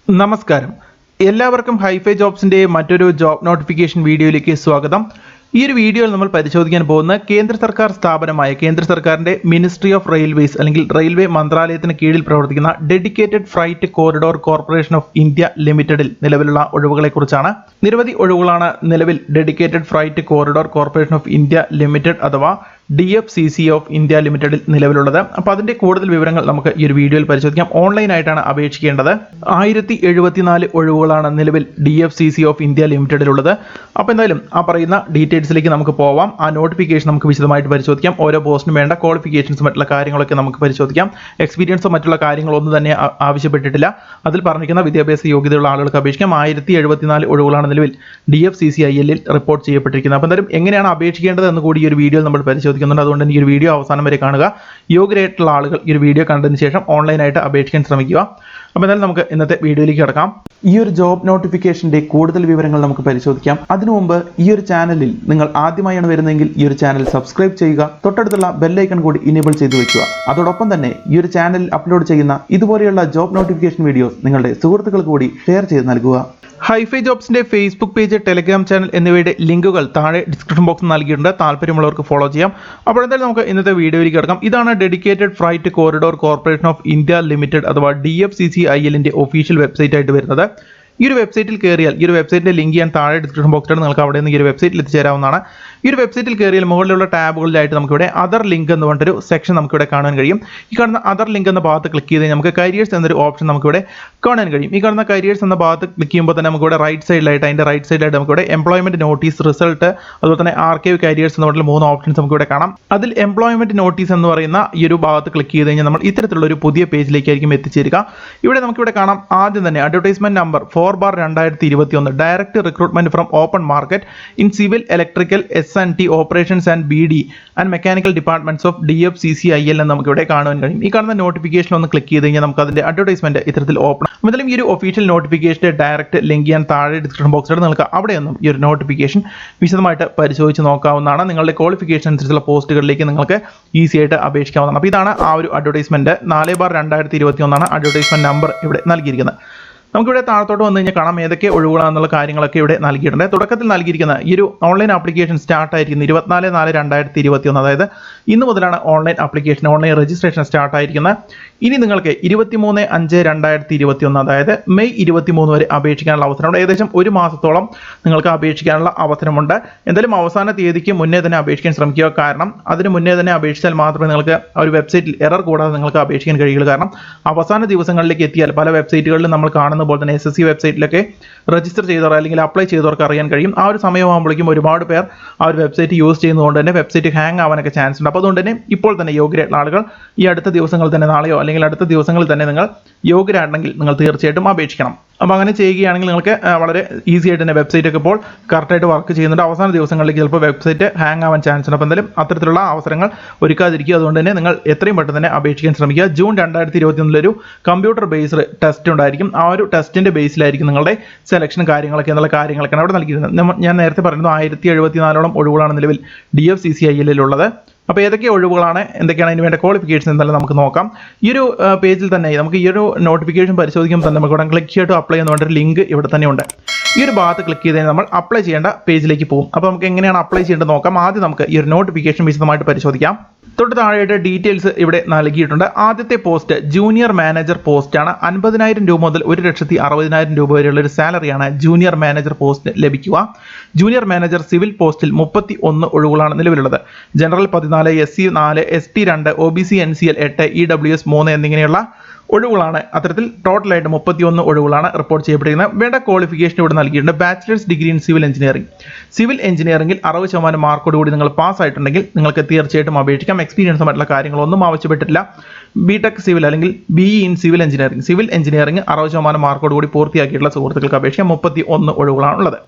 നമസ്കാരം. എല്ലാവർക്കും ഹൈഫൈ ജോബ്സിന്റെ മറ്റൊരു ജോബ് നോട്ടിഫിക്കേഷൻ വീഡിയോയിലേക്ക് സ്വാഗതം. ഈ ഒരു വീഡിയോയിൽ നമ്മൾ പരിശോധിക്കാൻ പോകുന്ന കേന്ദ്ര സർക്കാർ സ്ഥാപനമായ കേന്ദ്ര സർക്കാരിന്റെ മിനിസ്ട്രി ഓഫ് റെയിൽവേസ് അല്ലെങ്കിൽ റെയിൽവേ മന്ത്രാലയത്തിന് കീഴിൽ പ്രവർത്തിക്കുന്ന dedicated freight corridor corporation of India ലിമിറ്റഡിൽ നിലവിലുള്ള ഒഴിവുകളെക്കുറിച്ചാണ്. നിരവധി ഒഴിവുകളാണ് നിലവിൽ dedicated freight corridor corporation of India limited അഥവാ DFCC ഓഫ് ഇന്ത്യ ലിമിറ്റഡിൽ നിലവിലുള്ളത്. അപ്പോൾ അതിന്റെ കൂടുതൽ വിവരങ്ങൾ നമുക്ക് ഈ ഒരു വീഡിയോയിൽ പരിശോധിക്കാം. ഓൺലൈനായിട്ടാണ് അപേക്ഷിക്കേണ്ടത്. 1074 ഒഴിവുകളാണ് നിലവിൽ DFCC ഓഫ് ഇന്ത്യ ലിമിറ്റഡിലുള്ളത്. അപ്പോൾ എന്തായാലും ആ പറയുന്ന ഡീറ്റെയിൽസിലേക്ക് നമുക്ക് പോവാം. ആ നോട്ടിഫിക്കേഷൻ നമുക്ക് വിശദമായിട്ട് പരിശോധിക്കാം. ഓരോ പോസ്റ്റിനും വേണ്ട ക്വാളിഫിക്കേഷൻസും മറ്റുള്ള കാര്യങ്ങളൊക്കെ നമുക്ക് പരിശോധിക്കാം. എക്സ്പീരിയൻസോ മറ്റുള്ള കാര്യങ്ങളൊന്നും തന്നെ ആവശ്യപ്പെട്ടിട്ടില്ല. അതിൽ പറഞ്ഞിരിക്കുന്ന വിദ്യാഭ്യാസ യോഗ്യതയുള്ള ആളുകൾക്ക് അപേക്ഷിക്കാം. 1074 ഒഴിവുകളാണ് നിലവിൽ DFCCIL റിപ്പോർട്ട് ചെയ്യപ്പെട്ടിരിക്കുന്നത്. അപ്പോൾ എന്തായാലും എങ്ങനെയാണ് അപേക്ഷിക്കേണ്ടത് എന്ന് കൂടി ഈ ഒരു വീഡിയോയിൽ നമ്മൾ പരിശോധിക്കുന്നുണ്ട്. അതുകൊണ്ട് ഈ ഒരു വീഡിയോ അവസാനം വരെ കാണുക. യോഗ്യരായിട്ടുള്ള ആളുകൾ ഈ ഒരു വീഡിയോ കണ്ടതിന് ശേഷം ഓൺലൈനായിട്ട് അപേക്ഷിക്കാൻ ശ്രമിക്കുക. അപ്പോൾ എന്തായാലും നമുക്ക് ഇന്നത്തെ വീഡിയോയിലേക്ക് കിടക്കാം. ഈ ഒരു ജോബ് നോട്ടിഫിക്കേഷന്റെ കൂടുതൽ വിവരങ്ങൾ നമുക്ക് പരിശോധിക്കാം. അതിനു മുമ്പ് ഈ ഒരു ചാനലിൽ നിങ്ങൾ ആദ്യമായാണ് വരുന്നതെങ്കിൽ ഈ ഒരു ചാനൽ സബ്സ്ക്രൈബ് ചെയ്യുക. തൊട്ടടുത്തുള്ള ബെൽ ഐക്കൺ കൂടി ഇനേബിൾ ചെയ്തു വെക്കുക. അതോടൊപ്പം തന്നെ ഈ ഒരു ചാനലിൽ അപ്ലോഡ് ചെയ്യുന്ന ഇതുപോലെയുള്ള ജോബ് നോട്ടിഫിക്കേഷൻ വീഡിയോസ് നിങ്ങളുടെ സുഹൃത്തുക്കൾക്ക് കൂടി ഷെയർ ചെയ്ത് നൽകുക. ഹൈഫൈ ജോബ്സിന്റെ ഫേസ്ബുക്ക് പേജ്, ടെലിഗ്രാം ചാനൽ എന്നിവയുടെ ലിങ്കുകൾ താഴെ ഡിസ്ക്രിപ്ഷൻ ബോക്സിൽ നൽകിയിട്ടുണ്ട്. താല്പര്യമുള്ളവർക്ക് ഫോളോ ചെയ്യാം. അപ്പോൾ എന്തായാലും നമുക്ക് ഇന്നത്തെ വീഡിയോയിലേക്ക് കിടക്കാം. ഇതാണ് dedicated freight corridor corporation of India limited അഥവാ DFCCILന്റെ ഒഫീഷ്യൽ വെബ്സൈറ്റ് ആയിട്ട് വരുന്നത്. ഈ ഒരു വെബ്സൈറ്റിൽ കയറിയാൽ ഈ ഒരു വെബ്സൈറ്റിന്റെ ലിങ്ക് ഞാൻ താഴെ ഡിസ്ക്രിപ്ഷൻ ബോക്സിലാണ്. നിങ്ങൾക്ക് അവിടെ നിന്ന് ഈ ഒരു വെബ്സൈറ്റിൽ എത്തിച്ചേരാവുന്നതാണ്. ഈ ഒരു വെബ്സൈറ്റിൽ കയറിയാൽ മുകളിലുള്ള ടാബുകളിലായിട്ട് നമുക്കിവിടെ അതർ ലിങ്ക് എന്ന് പറഞ്ഞൊരു സെക്ഷൻ നമുക്കിവിടെ കാണാൻ കഴിയും. ഈ കാണുന്ന അതർ ലിങ്ക് എന്ന ഭാഗത്ത് ക്ലിക്ക് ചെയ്ത് നമുക്ക് കരിയേഴ്സ് എന്നൊരു ഓപ്ഷൻ നമുക്കിവിടെ കാണാൻ കഴിയും. ഈ കാണുന്ന കരിയേഴ്സ് എന്ന ഭാഗത്ത് ക്ലിക്ക് ചെയ്യുമ്പോൾ തന്നെ നമുക്കിവിടെ റൈറ്റ് സൈഡിലായിട്ട് നമുക്കിവിടെ എംപ്ലോയ്മെന്റ് നോട്ടീസ്, റിസൾട്ട്, അതുപോലെ തന്നെ ആർക്കൈവ് കരിയേഴ്സ് എന്ന് പറഞ്ഞ 3 ഓപ്ഷൻസ് നമുക്കിവിടെ കാണാം. അതിൽ എംപ്ലോയ്മെന്റ് നോട്ടീസ് എന്ന് പറയുന്ന ഈ ഒരു ഭാഗത്ത് ക്ലിക്ക് ചെയ്ത് കഴിഞ്ഞാൽ നമ്മൾ ഇത്തരത്തിലുള്ള ഒരു പുതിയ പേജിലേക്കായിരിക്കും എത്തിച്ചേരുക. ഇവിടെ നമുക്കിവിടെ കാണാം ആദ്യം തന്നെ advertisement number 4/2021 direct recruitment from open market in civil, electrical, S&T operations and BD and mechanical departments of DFCCIL എന്ന് നമുക്കിവിടെ കാണാൻ കഴിയും. ഈ കാണുന്ന നോട്ടിഫിക്കേഷൻ ഒന്ന് ക്ലിക്ക് ചെയ്ത് കഴിഞ്ഞാൽ നമുക്ക് അതിന്റെ അഡ്വർടൈസ്മെന്റ് ഇത്തരത്തിൽ ഓപ്പൺ. എന്തായാലും ഈ ഒരു ഒഫീഷ്യൽ നോട്ടിഫിക്കേഷന്റെ ഡയറക്റ്റ് ലിങ്ക് ഞാൻ താഴെ ഡിസ്ക്രിപ്ഷൻ ബോക്സിൽ നിങ്ങൾക്ക് അവിടെ നിന്നും ഈ ഒരു നോട്ടിഫിക്കേഷൻ വിശദമായിട്ട് പരിശോധിച്ച് നോക്കാവുന്നതാണ്. നിങ്ങളുടെ ക്വാളിഫിക്കേഷൻ അനുസരിച്ചുള്ള പോസ്റ്റുകളിലേക്ക് നിങ്ങൾക്ക് ഈസി ആയിട്ട് അപേക്ഷിക്കാവുന്നതാണ്. അപ്പോൾ ഇതാണ് ആ ഒരു അഡ്വർടൈസ്മെന്റ്. 4/2021 അഡ്വർടൈസ്മെന്റ് നമ്പർ ഇവിടെ നൽകിയിരിക്കുന്നത്. നമുക്കിവിടെ താഴത്തോട്ട് വന്നു കഴിഞ്ഞാൽ കാണാം ഏതൊക്കെ ഒഴിവുകളാണെന്നുള്ള കാര്യങ്ങളൊക്കെ ഇവിടെ നൽകിയിട്ടുണ്ട്. തുടക്കത്തിൽ നൽകിയിരിക്കുന്ന ഈ ഒരു ഓൺലൈൻ ആപ്ലിക്കേഷൻ സ്റ്റാർട്ട് ആയിരിക്കുന്നത് 24/4/2021, അതായത് ഇന്ന് മുതലാണ് ഓൺലൈൻ ഓൺലൈൻ രജിസ്ട്രേഷൻ സ്റ്റാർട്ട് ആയിരിക്കുന്നത്. ഇനി നിങ്ങൾക്ക് 23/5/2021 അതായത് മെയ് 23 വരെ അപേക്ഷിക്കാനുള്ള അവസരമുണ്ട്. ഏകദേശം ഒരു മാസത്തോളം നിങ്ങൾക്ക് അപേക്ഷിക്കാനുള്ള അവസരമുണ്ട്. എന്തായാലും അവസാന തീയതിക്ക് മുന്നേ തന്നെ അപേക്ഷിക്കാൻ ശ്രമിക്കുക. കാരണം അതിന് മുന്നേ തന്നെ അപേക്ഷിച്ചാൽ മാത്രമേ നിങ്ങൾക്ക് ഒരു വെബ്സൈറ്റിൽ എറർ കൂടാതെ നിങ്ങൾക്ക് അപേക്ഷിക്കാൻ കഴിയുള്ളൂ. കാരണം അവസാന ദിവസങ്ങളിലേക്ക് എത്തിയാൽ പല വെബ്സൈറ്റുകളിലും നമ്മൾ കാണുന്ന പോലെ തന്നെ SSC വെബ്സൈറ്റിലൊക്കെ രജിസ്റ്റർ ചെയ്തവർ അല്ലെങ്കിൽ അപ്ലൈ ചെയ്തവർക്ക് അറിയാൻ കഴിയും. ആ ഒരു സമയമാകുമ്പോഴേക്കും ഒരുപാട് പേർ ആ ഒരു വെബ്സൈറ്റ് യൂസ് ചെയ്യുന്നതുകൊണ്ട് തന്നെ വെബ്സൈറ്റ് ഹാങ് ആവാനൊക്കെ ചാൻസ് ഉണ്ട്. അപ്പോൾ അതുകൊണ്ട് തന്നെ ഇപ്പോൾ തന്നെ യോഗ്യരായിട്ടുള്ള ആളുകൾ ഈ അടുത്ത ദിവസങ്ങളിൽ തന്നെ, നാളെയോ അല്ലെങ്കിൽ അടുത്ത ദിവസങ്ങളിൽ തന്നെ നിങ്ങൾ യോഗ്യരാണെങ്കിൽ നിങ്ങൾ തീർച്ചയായിട്ടും അപേക്ഷിക്കണം. അപ്പോൾ അങ്ങനെ ചെയ്യുകയാണെങ്കിൽ നിങ്ങൾക്ക് വളരെ ഈസി ആയിട്ട് തന്നെ വെബ്സൈറ്റ് ഒക്കെ ഇപ്പോൾ കറക്റ്റായിട്ട് വർക്ക് ചെയ്യുന്നുണ്ട്. അവസാന ദിവസങ്ങളിലേക്ക് ചിലപ്പോൾ വെബ്സൈറ്റ് ഹാങ് ആവാൻ ചാൻസ് ഉണ്ട്. അപ്പോൾ എന്തായാലും അത്തരത്തിലുള്ള അവസരങ്ങൾ ഒരുക്കാതിരിക്കുക. അതുകൊണ്ട് തന്നെ നിങ്ങൾ എത്രയും പെട്ടെന്ന് തന്നെ അപേക്ഷിക്കാൻ ശ്രമിക്കുക. ജൂൺ 2021 ഒരു കമ്പ്യൂട്ടർ ബേസ്ഡ് ടെസ്റ്റ് ഉണ്ടായിരിക്കും. ആ ഒരു ടെസ്റ്റിന്റെ ബേസിലായിരിക്കും നിങ്ങളുടെ സെലക്ഷൻ കാര്യങ്ങളൊക്കെ എന്നുള്ള കാര്യങ്ങളൊക്കെയാണ് അവിടെ നൽകിയിരുന്നത്. ഞാൻ നേരത്തെ പറയുന്നത് 1074 ഒഴിവുകളാണ് നിലവിൽ DFCCIL ഉള്ളത്. അപ്പോൾ ഏതൊക്കെ ഒഴിവുകളാണ്, എന്തൊക്കെയാണ് അതിന് വേണ്ട ക്വാളിഫിക്കേഷൻ എന്നെല്ലാം നമുക്ക് നോക്കാം. ഈ ഒരു പേജിൽ തന്നെ നമുക്ക് ഈ ഒരു നോട്ടിഫിക്കേഷൻ പരിശോധിക്കുമ്പോൾ തന്നെ നമുക്ക് ഇവിടെ ക്ലിക്ക് ചെയ്തിട്ട് അപ്ലൈ എന്ന് പറഞ്ഞൊരു ലിങ്ക് ഇവിടെ തന്നെ ഉണ്ട്. ഈ ഒരു ഭാഗത്ത് ക്ലിക്ക് ചെയ്ത് നമ്മൾ അപ്ലൈ ചെയ്യേണ്ട പേജിലേക്ക് പോകും. അപ്പോൾ നമുക്ക് എങ്ങനെയാണ് അപ്ലൈ ചെയ്യേണ്ടത് നോക്കാം. ആദ്യം നമുക്ക് ഈ ഒരു നോട്ടിഫിക്കേഷൻ വിശദമായിട്ട് പരിശോധിക്കാം. തൊട്ട് താഴെയായിട്ട് ഡീറ്റെയിൽസ് ഇവിടെ നൽകിയിട്ടുണ്ട്. ആദ്യത്തെ പോസ്റ്റ് ജൂനിയർ മാനേജർ പോസ്റ്റാണ്. 50,000 രൂപ മുതൽ 1,60,000 രൂപ വരെയുള്ള ഒരു സാലറിയാണ് ജൂനിയർ മാനേജർ പോസ്റ്റ് ലഭിക്കുക. ജൂനിയർ മാനേജർ സിവിൽ പോസ്റ്റിൽ 31 ഒഴിവുകളാണ് നിലവിലുള്ളത്. General 14, SC 4, ST 2, OBC NCL 8, EWS 3 എന്നിങ്ങനെയുള്ള ഒഴിവുകളാണ്. അത്തരത്തിൽ ടോട്ടലായിട്ട് 31 ഒഴിവുകളാണ് റിപ്പോർട്ട് ചെയ്യപ്പെട്ടിരിക്കുന്നത്. വേണ്ട ക്വാളിഫിക്കേഷൻ ഇവിടെ നൽകിയിട്ടുണ്ട്. Bachelors degree in civil engineering. Civil എഞ്ചിനീയറിംഗിൽ 60% മാർക്കോട് കൂടി നിങ്ങൾ പാസ് ആയിട്ടുണ്ടെങ്കിൽ നിങ്ങൾക്ക് തീർച്ചയായിട്ടും അപേക്ഷിക്കാം. എക്സ്പീരിയൻസ് മറ്റുള്ള കാര്യങ്ങളൊന്നും ആവശ്യപ്പെട്ടിട്ടില്ല. BTech സിവിൽ അല്ലെങ്കിൽ BE in civil engineering, civil engineering 60% മാർക്കോട് കൂടി പൂർത്തിയാക്കിയിട്ടുള്ള സുഹൃത്തുക്കൾക്ക് അപേക്ഷിക്കാം. 31 ഒഴിവുകളാണുള്ളത്.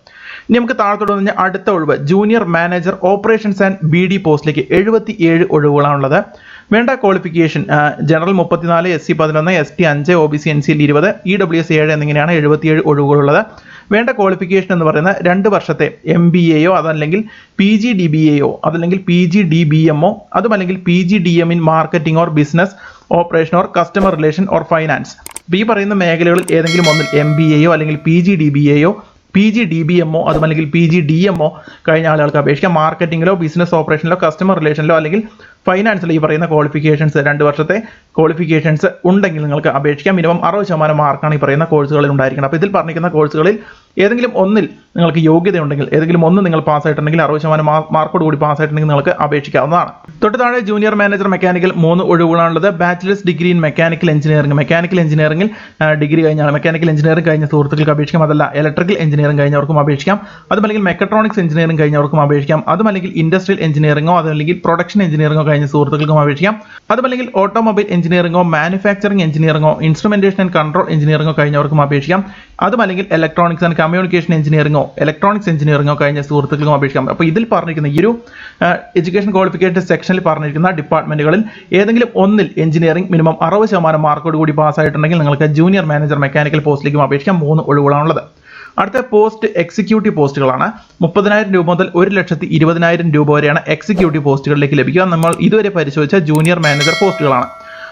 ഇനി നമുക്ക് താഴത്തോട്ട് വന്നു കഴിഞ്ഞാൽ അടുത്ത ഒഴിവ് junior manager operations and BD പോസ്റ്റിലേക്ക് 77 ഒഴിവുകളാണുള്ളത്. വേണ്ട qualification general 34, SC 11, ST 5, OBC NCL 20, EWS 7 എന്നിങ്ങനെയാണ് 77 ഒഴിവുകളുള്ളത്. വേണ്ട ക്വാളിഫിക്കേഷൻ എന്ന് പറയുന്നത് 2 വർഷത്തെ MBAയോ അതല്ലെങ്കിൽ PGDBAയോ അതല്ലെങ്കിൽ PGDBMോ അതുമല്ലെങ്കിൽ PGDM in marketing or business operation or customer relation or finance. ഈ പറയുന്ന മേഖലകളിൽ ഏതെങ്കിലും ഒന്നിൽ MBAയോ അല്ലെങ്കിൽ PGDBAയോ PGDBMോ അതുമല്ലെങ്കിൽ PGDMോ കഴിഞ്ഞ ആളുകൾക്ക് അപേക്ഷിക്കാം. മാർക്കറ്റിംഗിലോ ബിസിനസ് ഓപ്പറേഷനിലോ കസ്റ്റമർ റിലേഷനിലോ അല്ലെങ്കിൽ ഫൈനാൻസിൽ ഈ പറയുന്ന ക്വാളിഫിക്കേഷൻസ് 2 വർഷത്തെ ക്വാളിഫിക്കേഷൻസ് ഉണ്ടെങ്കിൽ നിങ്ങൾക്ക് അപേക്ഷിക്കാം. മിനിമം 60% മാർക്കാണ് ഈ പറയുന്ന കോഴ്സുകളിൽ ഉണ്ടായിരിക്കുന്നത്. അപ്പോൾ ഇതിൽ പറഞ്ഞിരിക്കുന്ന കോഴ്സുകളിൽ ഏതെങ്കിലും ഒന്നിൽ നിങ്ങൾക്ക് യോഗ്യതയുണ്ടെങ്കിൽ ഏതെങ്കിലും ഒന്ന് നിങ്ങൾ പാസ്സായിട്ടുണ്ടെങ്കിൽ 60% മാർക്കോട് കൂടി പാസ്സായിട്ടുണ്ടെങ്കിൽ നിങ്ങൾക്ക് അപേക്ഷിക്കാവുന്നതാണ്. തൊട്ട് താഴെ ജൂനിയർ മാനേജർ മെക്കാനിക്കൽ 3 ഒഴിവുകളാണുള്ളത്. ബാച്ചിലേഴ്സ് ഡിഗ്രി ഇൻ മെക്കാനിക്കൽ എഞ്ചിനീയറിംഗിൽ ഡിഗ്രി കഴിഞ്ഞാൽ മെക്കാനിക്കൽ എഞ്ചിനീയറിംഗ് കഴിഞ്ഞ സുഹൃത്തുക്കൾക്ക് അപേക്ഷിക്കാം. അതല്ല ഇലക്ട്രിക്കൽ എഞ്ചിനീയറിംഗ് കഴിഞ്ഞവർക്കും അപേക്ഷിക്കാം. അതുമല്ലെങ്കിൽ മെക്കട്രോണിക്സ് എഞ്ചിനീയറിംഗ് കഴിഞ്ഞവർക്കും അപേക്ഷിക്കാം. അതുമല്ലെങ്കിൽ ഇൻഡസ്ട്രിയൽ എഞ്ചിനീയറിംഗോ അതല്ലെങ്കിൽ പ്രൊഡക്ഷൻ എഞ്ചിനീയറിംഗോ കഴിഞ്ഞ സുഹൃത്തുക്കൾക്കും അപേക്ഷിക്കാം. അതുമല്ലെങ്കിൽ ഓട്ടോമൊബൈൽ എഞ്ചിനീയറിംഗോ മാനുഫാക്ചറിംഗ് എഞ്ചിനീയറിംഗോ ഇൻസ്ട്രുമെന്റേഷൻ ആൻഡ് കൺട്രോൾ എഞ്ചിനീയറിംഗോ കഴിഞ്ഞവർക്കും അപേക്ഷിക്കാം. അതുമല്ലെങ്കിൽ ഇലക്ട്രോണിക്സ് ആൻഡ് കമ്മ്യൂണിക്കേഷൻ എഞ്ചിനീയറിംഗോ ഇലക്ട്രോണിക്സ് എഞ്ചിനീയറിംഗോ കഴിഞ്ഞ സുഹൃത്തുക്കൾക്കും അപേക്ഷിക്കാം. അപ്പോൾ ഇതിൽ പറഞ്ഞിരിക്കുന്ന ഈ ഒരു എഡ്യൂക്കേഷൻ ക്വാളിഫിക്കേഷൻ സെക്ഷനിൽ പറഞ്ഞിരിക്കുന്ന ഡിപ്പാർട്ട്മെന്റുകളിൽ ഏതെങ്കിലും ഒന്നിൽ എഞ്ചിനീയറിംഗ് മിനിമം 60% മാർക്കോട് കൂടി പാസ്സായിട്ടുണ്ടെങ്കിൽ നിങ്ങൾക്ക് ജൂനിയർ മാനേജർ മെക്കാനിക്കൽ പോസ്റ്റിലേക്കും അപേക്ഷിക്കാം. 3 ഒഴിവുകളാണുള്ളത്. അടുത്ത പോസ്റ്റ് എക്സിക്യൂട്ടീവ് പോസ്റ്റുകളാണ്. 30,000 രൂപ മുതൽ 1,20,000 രൂപ വരെയാണ് എക്സിക്യൂട്ടീവ് പോസ്റ്റുകളിലേക്ക് ലഭിക്കുക. നമ്മൾ ഇതുവരെ പരിശോധിച്ച ജൂനിയർ മാനേജർ പോസ്റ്റുകളാണ്.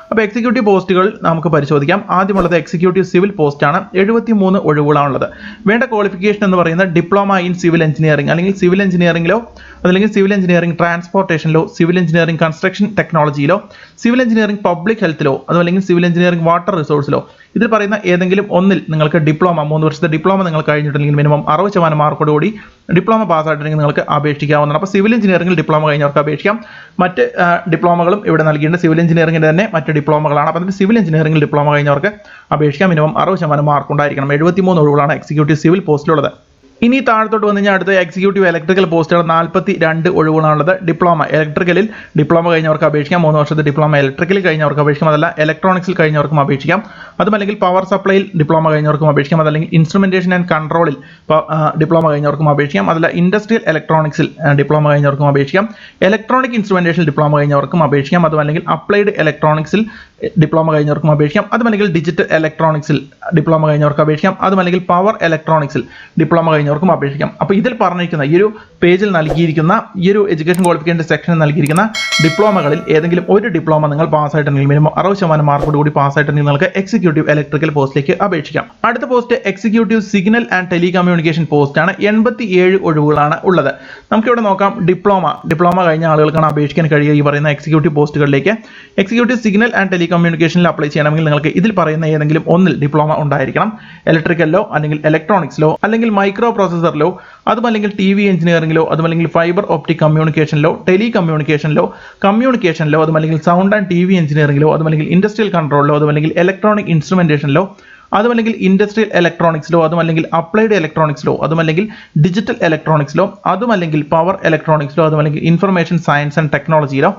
അപ്പോൾ എക്സിക്യൂട്ടീവ് പോസ്റ്റുകൾ നമുക്ക് പരിശോധിക്കാം. ആദ്യമുള്ളത് എക്സിക്യൂട്ടീവ് സിവിൽ പോസ്റ്റാണ്. 73 ഒഴിവുകളാണുള്ളത്. വേണ്ട ക്വാളിഫിക്കേഷൻ എന്ന് പറയുന്നത് ഡിപ്ലോമ ഇൻ സിവിൽ എഞ്ചിനീയറിംഗ് അല്ലെങ്കിൽ സിവിൽ എഞ്ചിനീയറിംഗിലോ അല്ലെങ്കിൽ സിവിൽ എഞ്ചിനീയറിംഗ് ട്രാൻസ്പോർട്ടേഷനിലോ സിവിൽ എഞ്ചിനീയറിംഗ് കൺസ്ട്രക്ഷൻ ടെക്നോളജിയിലോ സിവിൽ എഞ്ചിനീയറിംഗ് പബ്ലിക് ഹെൽത്തിലോ അതുമല്ലെങ്കിൽ സിവിൽ എഞ്ചിനീയറിംഗ് വാട്ടർ റിസോഴ്സിലോ ഇതിൽ പറയുന്ന ഏതെങ്കിലും ഒന്നിൽ നിങ്ങൾക്ക് ഡിപ്ലോമ 3 വർഷത്തെ ഡിപ്ലോമ നിങ്ങൾ കഴിഞ്ഞിട്ടുണ്ടെങ്കിൽ മിനിമം 60% മാർക്കോട് കൂടി ഡിപ്ലോമ പാസ്സായിട്ടുണ്ടെങ്കിൽ നിങ്ങൾക്ക് അപേക്ഷിക്കാവുന്നതാണ്. അപ്പോൾ സിവിൽ എഞ്ചിനീയറിംഗിൽ ഡിപ്ലോമ കഴിഞ്ഞവർക്ക് അപേക്ഷിക്കാം. മറ്റ് ഡിപ്ലോമകളും ഇവിടെ നൽകിയിട്ടുണ്ട്. സിവിൽ എഞ്ചിനീയറിംഗിന്റെ തന്നെ മറ്റ് ഡിപ്ലോമകളാണ്. അപ്പോൾ അതിൽ സിവിൽ എഞ്ചിനീയറിംഗിൽ ഡിപ്ലോമ കഴിഞ്ഞവർക്ക് അപേക്ഷിക്കാം. മിനിമം 60% മാർക്ക് ഉണ്ടായിരിക്കണം. 73 ഒഴിവുകളാണ് എക്സിക്യൂട്ടീവ് സിവിൽ പോസ്റ്റിലുള്ളത്. ഇനി താഴത്തോട്ട് വന്നു കഴിഞ്ഞാൽ അടുത്ത എക്സിക്യൂട്ടീവ് ഇലക്ട്രിക്കൽ പോസ്റ്റുകൾ 42 ഒഴിവുകളാണുള്ളത്. ഡിപ്ലോമ ഇലക്ട്രിക്കലിൽ ഡിപ്ലോമ കഴിഞ്ഞവർക്ക് അപേക്ഷിക്കാം. 3 വർഷത്തെ ഡിപ്ലോമ ഇലക്ട്രിക്കലിൽ കഴിഞ്ഞവർക്ക് അപേക്ഷിക്കാം. അതല്ല ഇലക്ട്രോണിക്സിൽ കഴിഞ്ഞവർക്കും അപേക്ഷിക്കാം. അതുമല്ലെങ്കിൽ പവർ സപ്ലൈയിൽ ഡിപ്ലോമ കഴിഞ്ഞവർക്കും അപേക്ഷിക്കാം. അതല്ലെങ്കിൽ ഇൻസ്ട്രുമെന്റേഷൻ ആൻഡ് കൺട്രോളിൽ ഡിപ്ലോമ കഴിഞ്ഞവർക്കും അപേക്ഷിക്കാം. അതല്ല ഇൻഡസ്ട്രിയൽ ഇലക്ട്രോണിക്സിൽ ഡിപ്ലോമ കഴിഞ്ഞവർക്കും അപേക്ഷിക്കാം. ഇലക്ട്രോണിക് ഇൻസ്ട്രുമെന്റേഷനിൽ ഡിപ്ലോമ കഴിഞ്ഞവർക്കും അപേക്ഷിക്കാം. അതുമല്ലെങ്കിൽ അപ്ലൈഡ് ഇലക്ട്രോണിക്സിൽ ഡിപ്ലോമ കഴിഞ്ഞവർക്കും അപേക്ഷിക്കാം. അതുമല്ലെങ്കിൽ ഡിജിറ്റൽ ഇലക്ട്രോണിക്സിൽ ഡിപ്ലോമ കഴിഞ്ഞവർക്ക് അപേക്ഷിക്കാം. അതുമല്ലെങ്കിൽ പവർ ഇലക്ട്രോണിക്സിൽ ഡിപ്ലോമ കഴിഞ്ഞവർക്കും അപേക്ഷിക്കാം. അപ്പോൾ ഇതിൽ പറഞ്ഞിരിക്കുന്ന ഈ ഒരു പേജിൽ നൽകിയിരിക്കുന്ന ഈ ഒരു എഡ്യൂക്കേഷൻ ക്വാളിഫിക്കേഷൻ സെക്ഷനിൽ നൽകിയിരിക്കുന്ന ഡിപ്ലോമകളിൽ ഏതെങ്കിലും ഒരു ഡിപ്ലോമ നിങ്ങൾ പാസ്സായിട്ടുണ്ടെങ്കിൽ മിനിമം 60% മാർക്കോട് കൂടി പാസ്സായിട്ടുണ്ടെങ്കിൽ നിങ്ങൾക്ക് എക്സിക്യൂട്ടീവ് ഇലക്ട്രിക്കൽ പോസ്റ്റിലേക്ക് അപേക്ഷിക്കാം. അടുത്ത post executive signal and telecommunication post ആണ്. 87 ഒഴിവുകളാണ് ഉള്ളത്. നമുക്കിവിടെ നോക്കാം. ഡിപ്ലോമ കഴിഞ്ഞ ആളുകൾക്കാണ് അപേക്ഷിക്കാൻ കഴിയുക ഈ പറയുന്ന എക്സിക്യൂട്ടീവ് പോസ്റ്റുകളിലേക്ക്. എക്സിക്യൂട്ടീവ് സിഗ്നൽ ആൻഡ് ടെലികമ്മ്യൂണിക്കേഷനിൽ അപ്ലൈ ചെയ്യണമെങ്കിൽ നിങ്ങൾക്ക് ഇതിൽ പറയുന്ന ഏതെങ്കിലും ഒന്നിൽ ഡിപ്ലോമ ഉണ്ടായിരിക്കണം. ഇലക്ട്രിക്കലിലോ അല്ലെങ്കിൽ ഇലക്ട്രോണിക്സിലോ അല്ലെങ്കിൽ മൈക്രോ പ്രോസസറിലോ അതുമല്ലെങ്കിൽ TV എഞ്ചിനീയറിംഗിലോ അതുമല്ലെങ്കിൽ ഫൈബർ ഒപ്റ്റിക് കമ്മ്യൂണിക്കേഷനിലോ കമ്മ്യൂണിക്കേഷനിലോ അതുമല്ലെങ്കിൽ സൗണ്ട് ആൻഡ് TV എഞ്ചിനീയറിംഗിലോ അതുമല്ലെങ്കിൽ ഇൻഡസ്ട്രിയൽ കൺട്രോളിലോ അതുമല്ലെങ്കിൽ ഇലക്ട്രോണിക് ഇൻസ്ട്രുമെന്റേഷനിലോ അതുമല്ലെങ്കിൽ ഇൻഡസ്ട്രിയൽ ഇലക്ട്രോണിക്സിലോ അതുമല്ലെങ്കിൽ അപ്ലൈഡ് ഇലക്ട്രോണിക്സിലോ അതുമല്ലെങ്കിൽ ഡിജിറ്റൽ ഇലക്ട്രോണിക്സിലോ അതുമല്ലെങ്കിൽ പവർ ഇലക്ട്രോണിക്സിലോ അതുമല്ലെങ്കിൽ ഇൻഫർമേഷൻ സയൻസ് ആൻഡ് ടെക്നോളജിയിലോ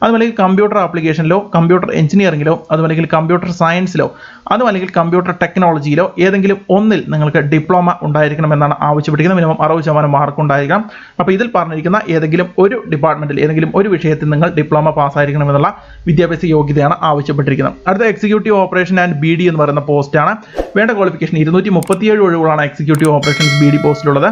അതുമല്ലെങ്കിൽ കമ്പ്യൂട്ടർ ആപ്ലിക്കേഷനിലോ കമ്പ്യൂട്ടർ എഞ്ചിനീയറിംഗിലോ അതുമല്ലെങ്കിൽ കമ്പ്യൂട്ടർ സയൻസിലോ അതുമല്ലെങ്കിൽ കമ്പ്യൂട്ടർ ടെക്നോളജിയിലോ ഏതെങ്കിലും ഒന്നിൽ നിങ്ങൾക്ക് ഡിപ്ലോമ ഉണ്ടായിരിക്കണമെന്നാണ് ആവശ്യപ്പെട്ടിരിക്കുന്നത്. മിനിമം 60% മാർക്ക് ഉണ്ടായിരിക്കണം. അപ്പോൾ ഇതിൽ പറഞ്ഞിരിക്കുന്ന ഏതെങ്കിലും ഒരു ഡിപ്പാർട്ട്മെന്റിൽ ഏതെങ്കിലും ഒരു വിഷയത്തിൽ നിങ്ങൾ ഡിപ്ലോമ പാസ്സായിരിക്കണമെന്നുള്ള വിദ്യാഭ്യാസ യോഗ്യതയാണ് ആവശ്യപ്പെട്ടിരിക്കുന്നത്. അടുത്ത എക്സിക്യൂട്ടീവ് ഓപ്പറേഷൻ ആൻഡ് BD എന്ന് പറയുന്ന പോസ്റ്റാണ്. വേണ്ട ക്വാളിഫിക്കേഷൻ 237 ഒഴിവുകളാണ് എക്സിക്യൂട്ടീവ് ഓപ്പറേഷൻസ് BD പോസ്റ്റിലുള്ളത്.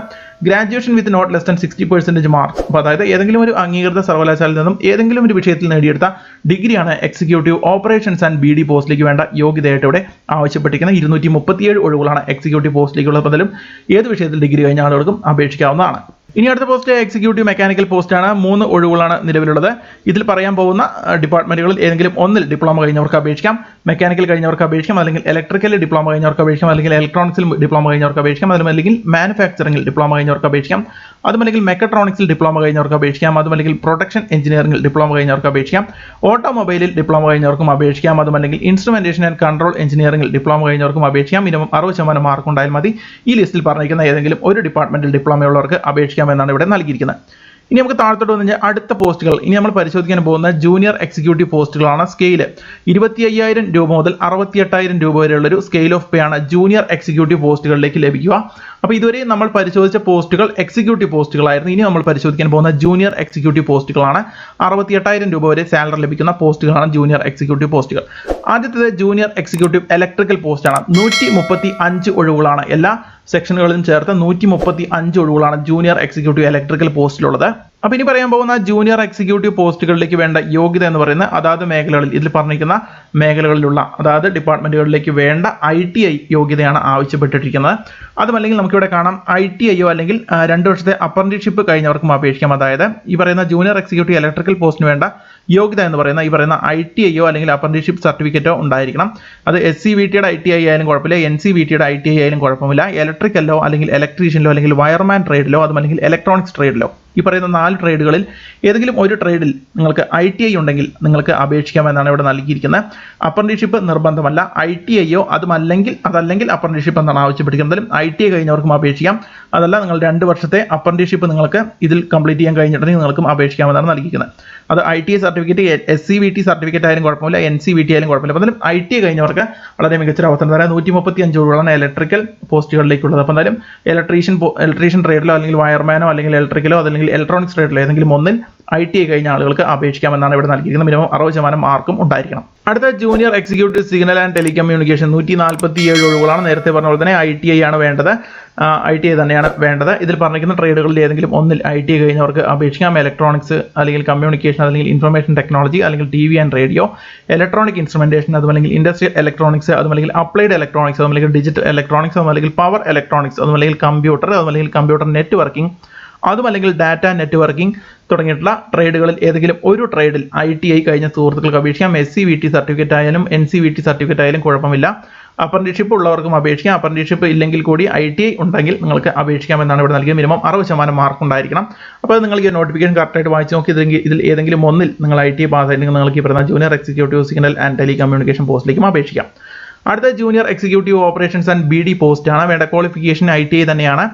Graduation with not less than 60% mark. അപ്പോൾ അതായത് ഏതെങ്കിലും ഒരു അംഗീകൃത സർവകലാശാലയിൽ നിന്നും ഏതെങ്കിലും ഒരു വിഷയത്തിൽ നേടിയെടുത്ത ഡിഗ്രിയാണ് എക്സിക്യൂട്ടീവ് ഓപ്പറേഷൻസ് ആൻഡ് BD പോസ്റ്റിലേക്ക് വേണ്ട യോഗ്യതയായിട്ട് ഇവിടെ ആവശ്യപ്പെട്ടിരിക്കുന്നത്. 237 ഒഴിവുകളാണ് എക്സിക്യൂട്ടീവ് പോസ്റ്റിലേക്കുള്ള പതിലും ഏത് വിഷയത്തിൽ ഡിഗ്രി കഴിഞ്ഞ ആളുകൾക്കും അപേക്ഷിക്കാവുന്നതാണ്. ഇനി അടുത്ത പോസ്റ്റ് എക്സിക്യൂട്ടീവ് മെക്കാനിക്കൽ പോസ്റ്റാണ്. 3 ഒഴിവുകളാണ് നിലവിലുള്ളത്. ഇതിൽ പറയാൻ പോകുന്ന ഡിപ്പാർട്ട്മെന്റുകളിൽ ഏതെങ്കിലും ഒന്നിൽ ഡിപ്ലോമ കഴിഞ്ഞവർക്ക് അപേക്ഷിക്കാം. മെക്കാനിക്കൽ കഴിഞ്ഞവർക്ക് അപേക്ഷിക്കാം. അല്ലെങ്കിൽ ഇലക്ട്രിക്കലിൽ ഡിപ്ലോമ കഴിഞ്ഞവർക്ക് അപേക്ഷിക്കാം. അല്ലെങ്കിൽ ഇലക്ട്രോണിക്സിൽ ഡിപ്ലോമ കഴിഞ്ഞവർക്ക് അപേക്ഷിക്കാം. അതുമല്ലെങ്കിൽ മാനുഫാക്ചറിംഗിൽ ഡിപ്ലോമ കഴിഞ്ഞവർക്ക് അപേക്ഷിക്കാം. അതുമല്ലെങ്കിൽ മെക്കട്രോണിക്സിൽ ഡിപ്ലോമ കഴിഞ്ഞവർക്ക് അപേക്ഷിക്കാം. അതുമല്ലെങ്കിൽ പ്രൊഡക്ഷൻ എഞ്ചിനീയറിംഗിൽ ഡിപ്ലോമ കഴിഞ്ഞവർക്ക് അപേക്ഷിക്കാം. ഓട്ടോമൊബൈലിൽ ഡിപ്ലോമ കഴിഞ്ഞവർക്കും അപേക്ഷിക്കാം. അതുമല്ലെങ്കിൽ ഇൻസ്ട്രുമെന്റേഷൻ ആൻഡ് കൺട്രോൾ എഞ്ചിനീയറിംഗിൽ ഡിപ്ലോമ കഴിഞ്ഞവർക്കും അപേക്ഷിക്കാം. മിനിമം 60% മാർക്ക് ഉണ്ടായാൽ മതി. ഈ ലിസ്റ്റിൽ പറഞ്ഞിരിക്കുന്ന ഏതെങ്കിലും ഒരു ഡിപ്പാർട്ട്മെന്റിൽ ഡിപ്ലോമയുള്ളവർക്ക് അപേക്ഷിക്കാം എന്നാണ് ഇവിടെ നൽകിയിരിക്കുന്നത്. ഇനി നമുക്ക് താഴത്തോട്ട് വന്നു കഴിഞ്ഞാൽ അടുത്ത പോസ്റ്റുകൾ ഇനി നമ്മൾ പരിശോധിക്കാൻ പോകുന്ന ജൂനിയർ എക്സിക്യൂട്ടീവ് പോസ്റ്റുകളാണ്. സ്കെയിൽ 25,000 രൂപ മുതൽ 68,000 രൂപ വരെയുള്ള ഒരു സ്കെയിൽ ഓഫ് പേ ആണ് ജൂനിയർ എക്സിക്യൂട്ടീവ് പോസ്റ്റുകളിലേക്ക് ലഭിക്കുക. അപ്പോൾ ഇതുവരെ നമ്മൾ പരിശോധിച്ച പോസ്റ്റുകൾ എക്സിക്യൂട്ടീവ് പോസ്റ്റുകളായിരുന്നു. ഇനി നമ്മൾ പരിശോധിക്കാൻ പോകുന്ന ജൂനിയർ എക്സിക്യൂട്ടീവ് പോസ്റ്റുകളാണ്. 68,000 രൂപ വരെ സാലറി ലഭിക്കുന്ന പോസ്റ്റുകളാണ് ജൂനിയർ എക്സിക്യൂട്ടീവ് പോസ്റ്റുകൾ. ആദ്യത്തേത് ജൂനിയർ എക്സിക്യൂട്ടീവ് ഇലക്ട്രിക്കൽ പോസ്റ്റാണ്. 135 ഒഴിവുകളാണ്. എല്ലാ സെക്ഷനുകളിലും ചേർത്ത് 135 ഒഴിവുകളാണ് ജൂനിയർ എക്സിക്യൂട്ടീവ് ഇലക്ട്രിക്കൽ പോസ്റ്റിലുള്ളത്. അപ്പോൾ ഇനി പറയാൻ പോകുന്ന ജൂനിയർ എക്സിക്യൂട്ടീവ് പോസ്റ്റുകളിലേക്ക് വേണ്ട യോഗ്യത എന്ന് പറയുന്നത് അതാത് മേഖലകളിൽ ഇതിൽ പറഞ്ഞിരിക്കുന്ന മേഖലകളിലുള്ള അതാത് ഡിപ്പാർട്ട്മെന്റുകളിലേക്ക് വേണ്ട ITI യോഗ്യതയാണ് ആവശ്യപ്പെട്ടിരിക്കുന്നത്. അതുമല്ലെങ്കിൽ നമുക്കിവിടെ കാണാം ITIയോ അല്ലെങ്കിൽ 2 വർഷത്തെ അപ്രന്റീസ്ഷിപ്പ് കഴിഞ്ഞവർക്കും അപേക്ഷിക്കാം. അതായത് ഈ പറയുന്ന ജൂനിയർ എക്സിക്യൂട്ടീവ് ഇലക്ട്രിക്കൽ പോസ്റ്റിന് വേണ്ട യോഗ്യത എന്ന് പറയുന്ന ഈ പറയുന്ന ITIയോ അല്ലെങ്കിൽ അപ്രന്റീസ്ഷിപ്പ് സർട്ടിഫിക്കറ്റോ ഉണ്ടായിരിക്കണം. അത് SCVTയുടെ ITI ആയാലും കുഴപ്പമില്ല, NCVTയുടെ ITI ആയാലും കുഴപ്പമില്ല. ഇലക്ട്രിക്കലോ അല്ലെങ്കിൽ ഇലക്ട്രീഷ്യനിലോ അല്ലെങ്കിൽ വയർമാൻ ട്രേഡിലോ അതുമല്ലെങ്കിൽ ഇലക്ട്രോണിക്സ് ട്രേഡിലോ ഈ പറയുന്ന 4 ട്രേഡുകളിൽ ഏതെങ്കിലും ഒരു ട്രേഡിൽ നിങ്ങൾക്ക് ITI ഉണ്ടെങ്കിൽ നിങ്ങൾക്ക് അപേക്ഷിക്കാമെന്നാണ് ഇവിടെ നൽകിയിരിക്കുന്നത്. അപ്രന്റീസ്ഷിപ്പ് നിർബന്ധമല്ല. ITIയോ അതല്ലെങ്കിൽ അപ്രന്റീസ്ഷിപ്പ് എന്നാണ് ആവശ്യപ്പെട്ടിരിക്കുന്നത്. ITI കഴിഞ്ഞവർക്കും അപേക്ഷിക്കാം. അതല്ല നിങ്ങൾ 2 വർഷത്തെ അപ്രന്റീസ്ഷിപ്പ് നിങ്ങൾക്ക് ഇതിൽ കംപ്ലീറ്റ് ചെയ്യാൻ കഴിഞ്ഞിട്ടുണ്ടെങ്കിൽ നിങ്ങൾക്കും അപേക്ഷിക്കാമെന്നാണ് നൽകിയിരിക്കുന്നത്. അത് ITI സർട്ടിഫിക്കറ്റ് SCVT സർട്ടിഫിക്കറ്റ് ആയാലും കുഴപ്പമില്ല, NCVT ആയാലും കുഴപ്പമില്ല. അപ്പോൾ എന്തായാലും ITI കഴിഞ്ഞവർക്ക് വളരെ മികച്ച അവസരം തരാം. 135 ഒഴിവുകളാണ് ഇലക്ട്രിക്കൽ പോസ്റ്റുകളിലേക്കുള്ളത്. അപ്പോൾ എന്തായാലും ഇലക്ട്രീഷ്യൻ ട്രേഡിലോ അല്ലെങ്കിൽ വയർമാനോ അല്ലെങ്കിൽ ഇലക്ട്രിക്കലോ അല്ലെങ്കിൽ ഇലക്ട്രോണിക്സ് ട്രേഡിലോ ഏതെങ്കിലും ഒന്നിൽ ITI കഴിഞ്ഞ ആളുകൾക്ക് അപേക്ഷിക്കാമെന്നാണ് ഇവിടെ നൽകിയിരിക്കുന്നത്. മിനിമം 60% മാർക്കും ഉണ്ടായിരിക്കണം. അടുത്ത junior executive signal and telecommunication 147 ഒഴിവുകളാണ്. നേരത്തെ പറഞ്ഞ പോലെ തന്നെ ITI ആണ് വേണ്ടത്. ITI തന്നെയാണ് വേണ്ടത്. ഇതിൽ പറഞ്ഞിരിക്കുന്ന ട്രേഡുകളിൽ ഏതെങ്കിലും ഒന്നിൽ ITI കഴിഞ്ഞവർക്ക് അപേക്ഷിക്കാം. ഇലക്ട്രോണിക്സ് അല്ലെങ്കിൽ കമ്മ്യൂണിക്കേഷൻ അല്ലെങ്കിൽ ഇൻഫർമേഷൻ ടെക്നോളജി അല്ലെങ്കിൽ TV and radio, electronic instrumentation അതുമല്ലെങ്കിൽ ഇൻഡസ്ട്രിയൽ ഇലക്ട്രോണിക്സ് അതുമല്ലെങ്കിൽ അപ്ലൈഡ് ഇലക്ട്രോണിക്സ് അതുമല്ലെങ്കിൽ ഡിജിറ്റൽ ഇലക്ട്രോണിക്സ് അതുമല്ലെങ്കിൽ പവർ ഇലക്ട്രോണിക്സ് അതുമല്ലെങ്കിൽ കമ്പ്യൂട്ടർ നെറ്റ്വർക്കിംഗ് അതുമല്ലെങ്കിൽ ഡാറ്റ നെറ്റ്വർക്കിംഗ് തുടങ്ങിയിട്ടുള്ള ട്രേഡുകളിൽ ഏതെങ്കിലും ഒരു ട്രേഡിൽ ITI കഴിഞ്ഞ സുഹൃത്തുക്കൾക്ക് അപേക്ഷിക്കാം. SCVT സർട്ടിഫിക്കറ്റ് ആയാലും NCVT സർട്ടിഫിക്കറ്റ് ആയാലും കുഴപ്പമില്ല. അപ്രന്റീസ്ഷിപ്പ് ഉള്ളവർക്കും അപേക്ഷിക്കാം. അപ്രന്റീസ്ഷിപ്പ് ഇല്ലെങ്കിൽ കൂടി ITI ഉണ്ടെങ്കിൽ നിങ്ങൾക്ക് അപേക്ഷിക്കാമെന്നാണ് ഇവിടെ നൽകിയത്. മിനിമം 60% മാർക്ക് ഉണ്ടായിരിക്കണം. അപ്പോൾ നിങ്ങൾ ഈ നോട്ടിഫിക്കേഷൻ കറക്റ്റായിട്ട് വായിച്ച് നോക്കി ഇതിൽ ഏതെങ്കിലും ഒന്നിൽ നിങ്ങൾ ITI പാസ്സായിട്ടുണ്ടെങ്കിൽ നിങ്ങൾക്ക് ഈ പറയുന്ന junior executive signal and telecommunication പോസ്റ്റിലേക്കും അപേക്ഷിക്കാം. അടുത്ത junior executive operations and BD പോസ്റ്റാണ്. വേണ്ട ക്വാളിഫിക്കേഷൻ ITI തന്നെയാണ്.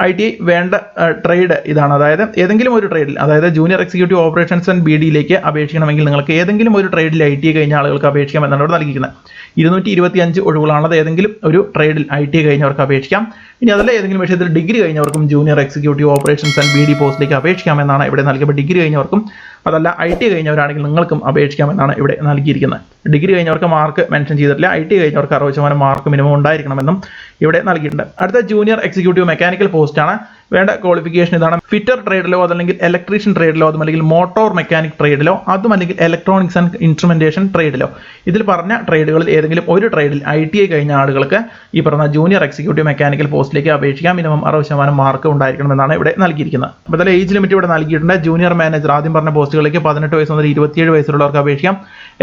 ITI വേണ്ട ട്രേഡ് ഇതാണ്. അതായത് ഏതെങ്കിലും ഒരു ട്രേഡിൽ അതായത് ജൂനിയർ എക്സിക്യൂട്ടീവ് ഓപ്പറേഷൻസ് ആൻഡ് BDയിലേക്ക് അപേക്ഷിക്കണമെങ്കിൽ നിങ്ങൾക്ക് ഏതെങ്കിലും ഒരു ട്രേഡിൽ ITI കഴിഞ്ഞ ആളുകൾക്ക് അപേക്ഷിക്കാം എന്നാണ് ഇവിടെ നൽകിയിരിക്കുന്നത്. 225 ഒഴിവുകളാണത്. ഏതെങ്കിലും ഒരു ട്രേഡിൽ ITI കഴിഞ്ഞവർക്ക് അപേക്ഷിക്കാം. ഇനി അതല്ല ഏതെങ്കിലും വിഷയത്തിൽ ഡിഗ്രി കഴിഞ്ഞവർക്കും junior executive operations and BD പോസ്റ്റിലേക്ക് അപേക്ഷിക്കാമെന്നാണ് ഇവിടെ നൽകിയത്. ഡിഗ്രി കഴിഞ്ഞവർക്കും അതല്ല ITI കഴിഞ്ഞവരാണെങ്കിൽ നിങ്ങൾക്കും അപേക്ഷിക്കാമെന്നാണ് ഇവിടെ നൽകിയിരിക്കുന്നത്. ഡിഗ്രി കഴിഞ്ഞവർക്ക് മാർക്ക് മെൻഷൻ ചെയ്തിട്ടില്ല. ITI കഴിഞ്ഞവർക്ക് 60% മാർക്ക് മിനിമം ഉണ്ടായിരിക്കണമെന്നും ഇവിടെ നൽകിയിട്ടുണ്ട്. അടുത്ത ജൂനിയർ എക്സിക്യൂട്ടീവ് മെക്കാനിക്കൽ പോസ്റ്റാണ്. വേണ്ട ക്വാളിഫിക്കേഷൻ ഇതാണ്. ഫിറ്റർ ട്രേഡിലോ അതല്ലെങ്കിൽ ഇലക്ട്രീഷ്യൻ ട്രേഡിലോ അതുമല്ലെങ്കിൽ മോട്ടോർ മെക്കാനിക് ട്രേഡിലോ അതുമല്ലെങ്കിൽ ഇലക്ട്രോണിക്സ് ആൻഡ് ഇൻസ്ട്രുമെന്റേഷൻ ട്രേഡിലോ ഇതിൽ പറഞ്ഞ ട്രേഡുകളിൽ ഏതെങ്കിലും ഒരു ട്രേഡിൽ ITI കഴിഞ്ഞ ആളുകൾക്ക് ഈ പറഞ്ഞ ജൂനിയർ എക്സിക്യൂട്ടീവ് മെക്കാനിക്കൽ പോസ്റ്റിലേക്ക് അപേക്ഷിക്കാം. മിനിമം 60% മാർക്ക് ഉണ്ടായിരിക്കണമെന്നാണ് ഇവിടെ നൽകിയിരിക്കുന്നത്. അപ്പോൾ അതിൽ ഏജ് ലിമിറ്റ് ഇവിടെ നൽകിയിട്ടുണ്ട്. ജൂനിയർ മാനേജർ ആദ്യം പറഞ്ഞ പോസ്റ്റുകളിലേക്ക് 18 വയസ്സ് മുതൽ 27 വയസ്സുള്ളവർക്ക് അപേക്ഷിക്കാം.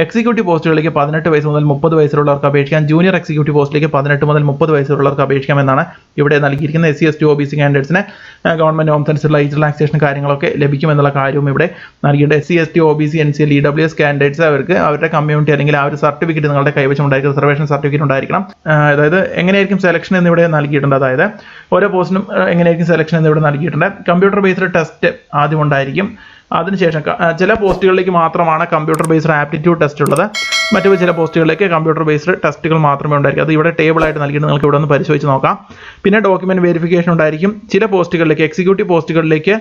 എക്സിക്യൂട്ടീവ് പോസ്റ്റുകളിലേക്ക് 18 വയസ്സ് മുതൽ 30 വയസ്സുള്ളവർക്ക് അപേക്ഷിക്കാം. ജൂനിയർ എക്സിക്യൂട്ടീവ് പോസ്റ്റിലേക്ക് 18 മുതൽ 30 വയസ്സുള്ളവർക്ക് അപേക്ഷിക്കാം എന്നാണ് ഇവിടെ നൽകിയിരിക്കുന്നത്. SC ST OBC കാൻഡിഡേറ്റ്സിന് ഗവൺമെന്റ് നോംസ് അനുസരിച്ചുള്ള ഏജ് റിലാക്സേഷൻ കാര്യങ്ങളൊക്കെ ലഭിക്കുമെന്നുള്ള കാര്യവും ഇവിടെ നൽകിയിട്ടുണ്ട്. SC ST OBC NCL EWS candidates അവർക്ക് അവരുടെ കമ്മ്യൂണിറ്റി അല്ലെങ്കിൽ ആ ഒരു സർട്ടിഫിക്കറ്റ് നിങ്ങളുടെ കൈവശം ഉണ്ടായിരിക്കും. റിസർവേഷൻ സർട്ടിഫിക്കറ്റ് ഉണ്ടായിരിക്കണം. അതായത് എങ്ങനെയായിരിക്കും സെലക്ഷൻ എന്നിവിടെ നൽകിയിട്ടുണ്ട്. അതായത് ഓരോ പോസ്റ്റിനും എങ്ങനെയായിരിക്കും സെലക്ഷൻ എന്നിവിടെ നൽകിയിട്ടുണ്ട്. കമ്പ്യൂട്ടർ ബേസ്ഡ് ടെസ്റ്റ് ആദ്യം ഉണ്ടായിരിക്കും. അതിനുശേഷം ചില പോസ്റ്റുകളിലേക്ക് മാത്രമാണ് കമ്പ്യൂട്ടർ ബേസ്ഡ് ആപ്റ്റിറ്റ്യൂഡ് ടെസ്റ്റ് ഉള്ളത്. മറ്റു ചില പോസ്റ്റുകളിലേക്ക് കമ്പ്യൂട്ടർ ബേസ്ഡ് ടെസ്റ്റുകൾ മാത്രമേ ഉണ്ടായിരിക്കും. അത് ഇവിടെ ടേബിൾ ആയിട്ട് നൽകിയിട്ട് നിങ്ങൾക്ക് ഇവിടെ ഒന്ന് പരിശോധിച്ച് നോക്കാം. പിന്നെ ഡോക്യുമെന്റ് വെരിഫിക്കേഷൻ ഉണ്ടായിരിക്കും. ചില പോസ്റ്റുകളിലേക്ക് എക്സിക്യൂട്ടീവ് പോസ്റ്റുകളിലേക്ക്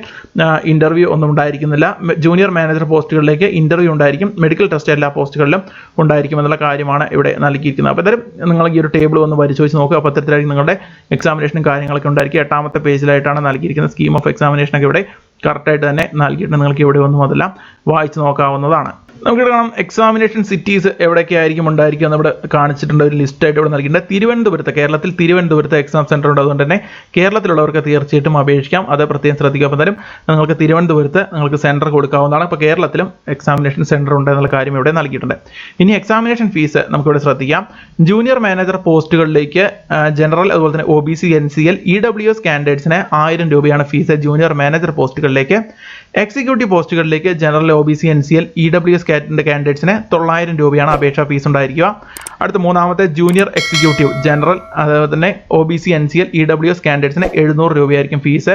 ഇന്റർവ്യൂ ഒന്നും ഉണ്ടായിരിക്കുന്നില്ല. ജൂനിയർ മാനേജർ പോസ്റ്റുകളിലേക്ക് ഇന്റർവ്യൂ ഉണ്ടായിരിക്കും. മെഡിക്കൽ ടെസ്റ്റ് എല്ലാ പോസ്റ്റുകളിലും ഉണ്ടായിരിക്കും എന്നുള്ള കാര്യമാണ് ഇവിടെ നൽകിയിരിക്കുന്നത്. അപ്പോൾ ഇത്തരം നിങ്ങൾ ഈ ഒരു ടേബിൾ ഒന്ന് പരിശോധിച്ച് നോക്കുക. അപ്പോൾ അത്തരത്തിലായിരിക്കും നിങ്ങളുടെ എക്സാമിനേഷനും കാര്യങ്ങളൊക്കെ ഉണ്ടായിരിക്കും. 8ാമത്തെ പേജിലായിട്ടാണ് നൽകിയിരിക്കുന്നത്. സ്കീം ഓഫ് എക്സാമിനേഷനൊക്കെ ഇവിടെ കറക്റ്റായിട്ട് തന്നെ നൽകിയിട്ട് നിങ്ങൾക്ക് ഇവിടെ ഒന്നും അതെല്ലാം വായിച്ച് നോക്കാവുന്നതാണ്. നമുക്ക് കാണാം എക്സാമിനേഷൻ സിറ്റീസ് എവിടെയൊക്കെ ആയിരിക്കും ഉണ്ടായിരിക്കും എന്ന് ഇവിടെ കാണിച്ചിട്ടുണ്ട്. ഒരു ലിസ്റ്റായിട്ട് ഇവിടെ നൽകിയിട്ടുണ്ട്. തിരുവനന്തപുരത്ത്, കേരളത്തിൽ തിരുവനന്തപുരത്ത് എക്സാം സെൻറ്റർ ഉണ്ട്. അതുകൊണ്ട് തന്നെ കേരളത്തിലുള്ളവർക്ക് തീർച്ചയായിട്ടും അപേക്ഷിക്കാം. അത് പ്രത്യേകം ശ്രദ്ധിക്കുക. അപ്പോൾ തന്നെ നിങ്ങൾക്ക് തിരുവനന്തപുരത്ത് നിങ്ങൾക്ക് സെൻറ്റർ കൊടുക്കാവുന്നതാണ്. അപ്പോൾ കേരളത്തിലും എക്സാമിനേഷൻ സെൻറ്റർ ഉണ്ട് എന്നുള്ള കാര്യം ഇവിടെ നൽകിയിട്ടുണ്ട്. ഇനി എക്സാമിനേഷൻ ഫീസ് നമുക്കിവിടെ ശ്രദ്ധിക്കാം. ജൂനിയർ മാനേജർ പോസ്റ്റുകളിലേക്ക് ജനറൽ അതുപോലെ തന്നെ OBC NCL EWS കാൻഡിഡേറ്റ്സിന് 1000 രൂപയാണ് ഫീസ് ജൂനിയർ മാനേജർ പോസ്റ്റുകളിലേക്ക്. എക്സിക്യൂട്ടീവ് പോസ്റ്റുകളിലേക്ക് ജനറൽ OBC NCL EWS കാൻഡിഡേറ്റ്സിന് 900 രൂപയാണ് അപേക്ഷാ ഫീസ് ഉണ്ടായിരിക്കുക. അടുത്ത മൂന്നാമത്തെ ജൂനിയർ എക്സിക്യൂട്ടീവ് ജനറൽ അതുപോലെ തന്നെ OBC NCL EWS കാൻഡിഡേറ്റ്സിന് 700 രൂപയായിരിക്കും ഫീസ്.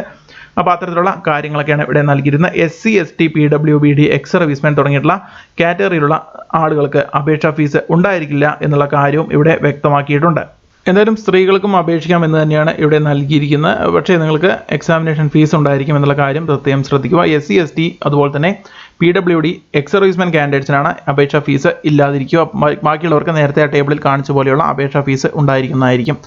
അപ്പോൾ അത്തരത്തിലുള്ള കാര്യങ്ങളൊക്കെയാണ് ഇവിടെ നൽകിയിരുന്നത്. SC ST PWBD ex servicemen തുടങ്ങിയിട്ടുള്ള കാറ്റഗറിയിലുള്ള ആളുകൾക്ക് അപേക്ഷാ ഫീസ് ഉണ്ടായിരിക്കില്ല എന്നുള്ള കാര്യവും ഇവിടെ വ്യക്തമാക്കിയിട്ടുണ്ട്. എന്തായാലും സ്ത്രീകൾക്കും അപേക്ഷിക്കാം എന്ന് തന്നെയാണ് ഇവിടെ നൽകിയിരിക്കുന്നത്. പക്ഷേ നിങ്ങൾക്ക് എക്സാമിനേഷൻ ഫീസ് ഉണ്ടായിരിക്കും എന്നുള്ള കാര്യം പ്രത്യേകം ശ്രദ്ധിക്കുക. SC ST അതുപോലെ തന്നെ PWD എക്സ് സർവീസ്മെൻ കാൻഡിഡേറ്റ്സിനാണ് അപേക്ഷാ ഫീസ് ഇല്ലാതിരിക്കുക. ബാക്കിയുള്ളവർക്ക് നേരത്തെ ആ ടേബിളിൽ കാണിച്ച പോലെയുള്ള അപേക്ഷാ ഫീസ് ഉണ്ടായിരിക്കുന്നതായിരിക്കും.